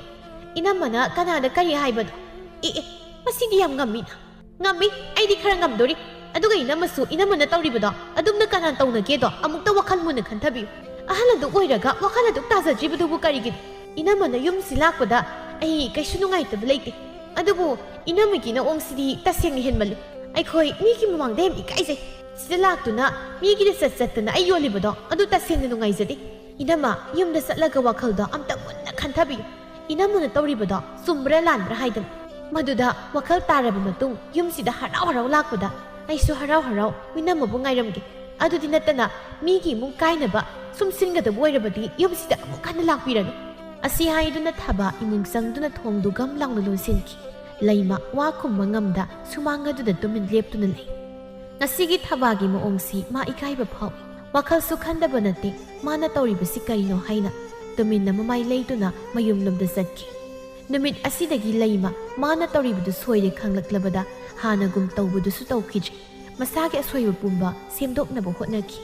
ꯏꯅꯝꯃꯅ ꯀꯅꯥꯗ ꯀꯔꯤ ꯍꯥꯏꯕꯗꯣ ꯃꯁꯤꯗꯤ ꯌꯥꯝ ꯉꯝꯃꯤꯅ Ngami, ꯑꯩꯗꯤ ꯈꯔ ꯉꯝꯗꯣꯔꯤ. ꯑꯗꯨꯒ ꯏꯅꯝꯃꯁꯨ ꯏꯅꯝꯃꯅ ꯇꯧꯔꯤꯕꯗꯣ ꯑꯗꯨꯝꯅ ꯀꯅꯥ ꯇꯧꯅꯒꯦꯗꯣ ꯑꯃꯨꯛꯇ ꯋꯥꯈꯜ ꯃꯨꯟꯅ ꯈꯟꯊꯕꯤꯌꯨ. ꯑꯍꯜ ꯑꯗꯨ ꯑꯣꯏꯔꯒ ꯋꯥꯈꯜ ꯑꯗꯨꯛ ꯇꯥꯖꯗ꯭ꯔꯤꯕꯗꯨꯕꯨ ꯀꯔꯤꯒꯤꯅꯣ? ꯏꯅꯝꯃꯅ ꯌꯨꯝꯁꯤ ꯂꯥꯛꯄꯗ ꯑꯩ ꯀꯩꯁꯨ ꯅꯨꯡꯉꯥꯏꯇꯕ ꯂꯩꯇꯦ. ꯑꯗꯨꯕꯨ ꯏꯅꯝꯃꯒꯤ ꯅꯑꯣꯡꯁꯤꯗꯤ ꯇꯁꯦꯡꯅ ꯍꯦꯟꯃꯜꯂꯤ. ꯑꯩꯈꯣꯏ ꯃꯤꯒꯤ ꯃꯃꯥꯡꯗ ꯌꯥꯝ ꯏꯀꯥꯏꯖꯩ. ꯁꯤꯗ ꯂꯥꯛꯇꯨꯅ ꯃꯤꯒꯤꯗ ꯆꯠꯇꯅ ꯑꯩ ꯌꯣꯜꯂꯤꯕꯗꯣ ꯑꯗꯨ ꯇꯁꯦꯡꯅ ꯅꯨꯡꯉꯥꯏꯖꯗꯦ. ꯏꯅꯝꯃ, ꯌꯨꯝꯗ ꯆꯠꯂꯒ ꯋꯥꯈꯜꯗꯣ ꯑꯝꯇ ꯃꯨꯟꯅ ꯈꯟꯊꯕꯤꯌꯨ. ꯏꯅꯝꯃꯅ ꯇꯧꯔꯤꯕꯗꯣ ꯆꯨꯝꯕ꯭ꯔꯥ ꯂꯥꯟꯕ꯭ꯔꯥ ꯍꯥꯏꯗꯅ. ꯃꯗꯨꯗ ꯋꯥꯈꯜ ꯇꯥꯔꯕ ꯃꯇꯨꯡ ꯌꯨꯝꯁꯤꯗ ꯍꯔꯥꯎ ꯍꯔꯥꯎ ꯂꯥꯛꯄꯗ ꯑꯩꯁꯨ ꯍꯔꯥꯎ ꯍꯔꯥꯎ ꯏꯅꯝꯃꯕꯨ ꯉꯥꯏꯔꯝꯒꯦ. ꯑꯗꯨꯗꯤ ꯅꯠꯇꯅ ꯃꯤꯒꯤ ꯏꯃꯨꯡ ꯀꯥꯏꯅꯕ ꯁꯨꯝ ꯁꯤꯟꯒꯗꯕ ꯑꯣꯏꯔꯕꯗꯤ ꯌꯨꯝꯁꯤꯗ ꯑꯃꯨꯛ ꯍꯟꯅ ꯂꯥꯛꯄꯤꯔꯅꯨ. ꯑꯁꯤ ꯍꯥꯏꯗꯨꯅ ꯊꯕ ꯏꯃꯨꯡ ꯆꯪꯗꯨꯅ ꯊꯣꯡꯗꯨ ꯒꯝ ꯂꯥꯎꯅ ꯂꯣꯟꯁꯤꯟꯈꯤ. ꯂꯩꯃ ꯋꯥ ꯈꯨꯝꯕ ꯉꯝꯗ ꯁꯨꯃꯥꯡ ꯑꯗꯨꯗ ꯇꯨꯃꯤꯟ ꯂꯦꯞꯇꯨꯅ ꯂꯩ. ꯉꯁꯤꯒꯤ ꯊꯕꯥꯒꯤ ꯃꯑꯣꯡꯁꯤ ꯃꯥ ꯏꯀꯥꯏꯕ ꯐꯥꯎꯏ. ꯋꯥꯈꯜꯁꯨ ꯈꯟꯗꯕ ꯅꯠꯇꯦ ꯃꯥꯅ ꯇꯧꯔꯤꯕꯁꯤ ꯀꯔꯤꯅꯣ ꯍꯥꯏꯅ. ꯇꯨꯃꯤꯟꯅ ꯃꯃꯥꯏ ꯂꯩꯗꯨꯅ ꯃꯌꯨꯝꯂꯣꯝꯗ ꯆꯠꯈꯤ. ꯅꯨꯃꯤꯠ ꯑꯁꯤꯗꯒꯤ ꯂꯩꯃ ꯃꯥꯅ ꯇꯧꯔꯤꯕꯗꯨ ꯁꯣꯏꯔꯦ ꯈꯪꯂꯛꯂꯕꯗ ꯍꯥꯟꯅꯒꯨꯝ ꯇꯧꯕꯗꯨꯁꯨ ꯇꯧꯈꯤꯗ꯭ꯔꯦ. ꯃꯁꯥꯒꯤ ꯑꯁꯣꯏꯕ ꯄꯨꯝꯕ ꯁꯦꯝꯗꯣꯛꯅꯕ ꯍꯣꯠꯅꯈꯤ.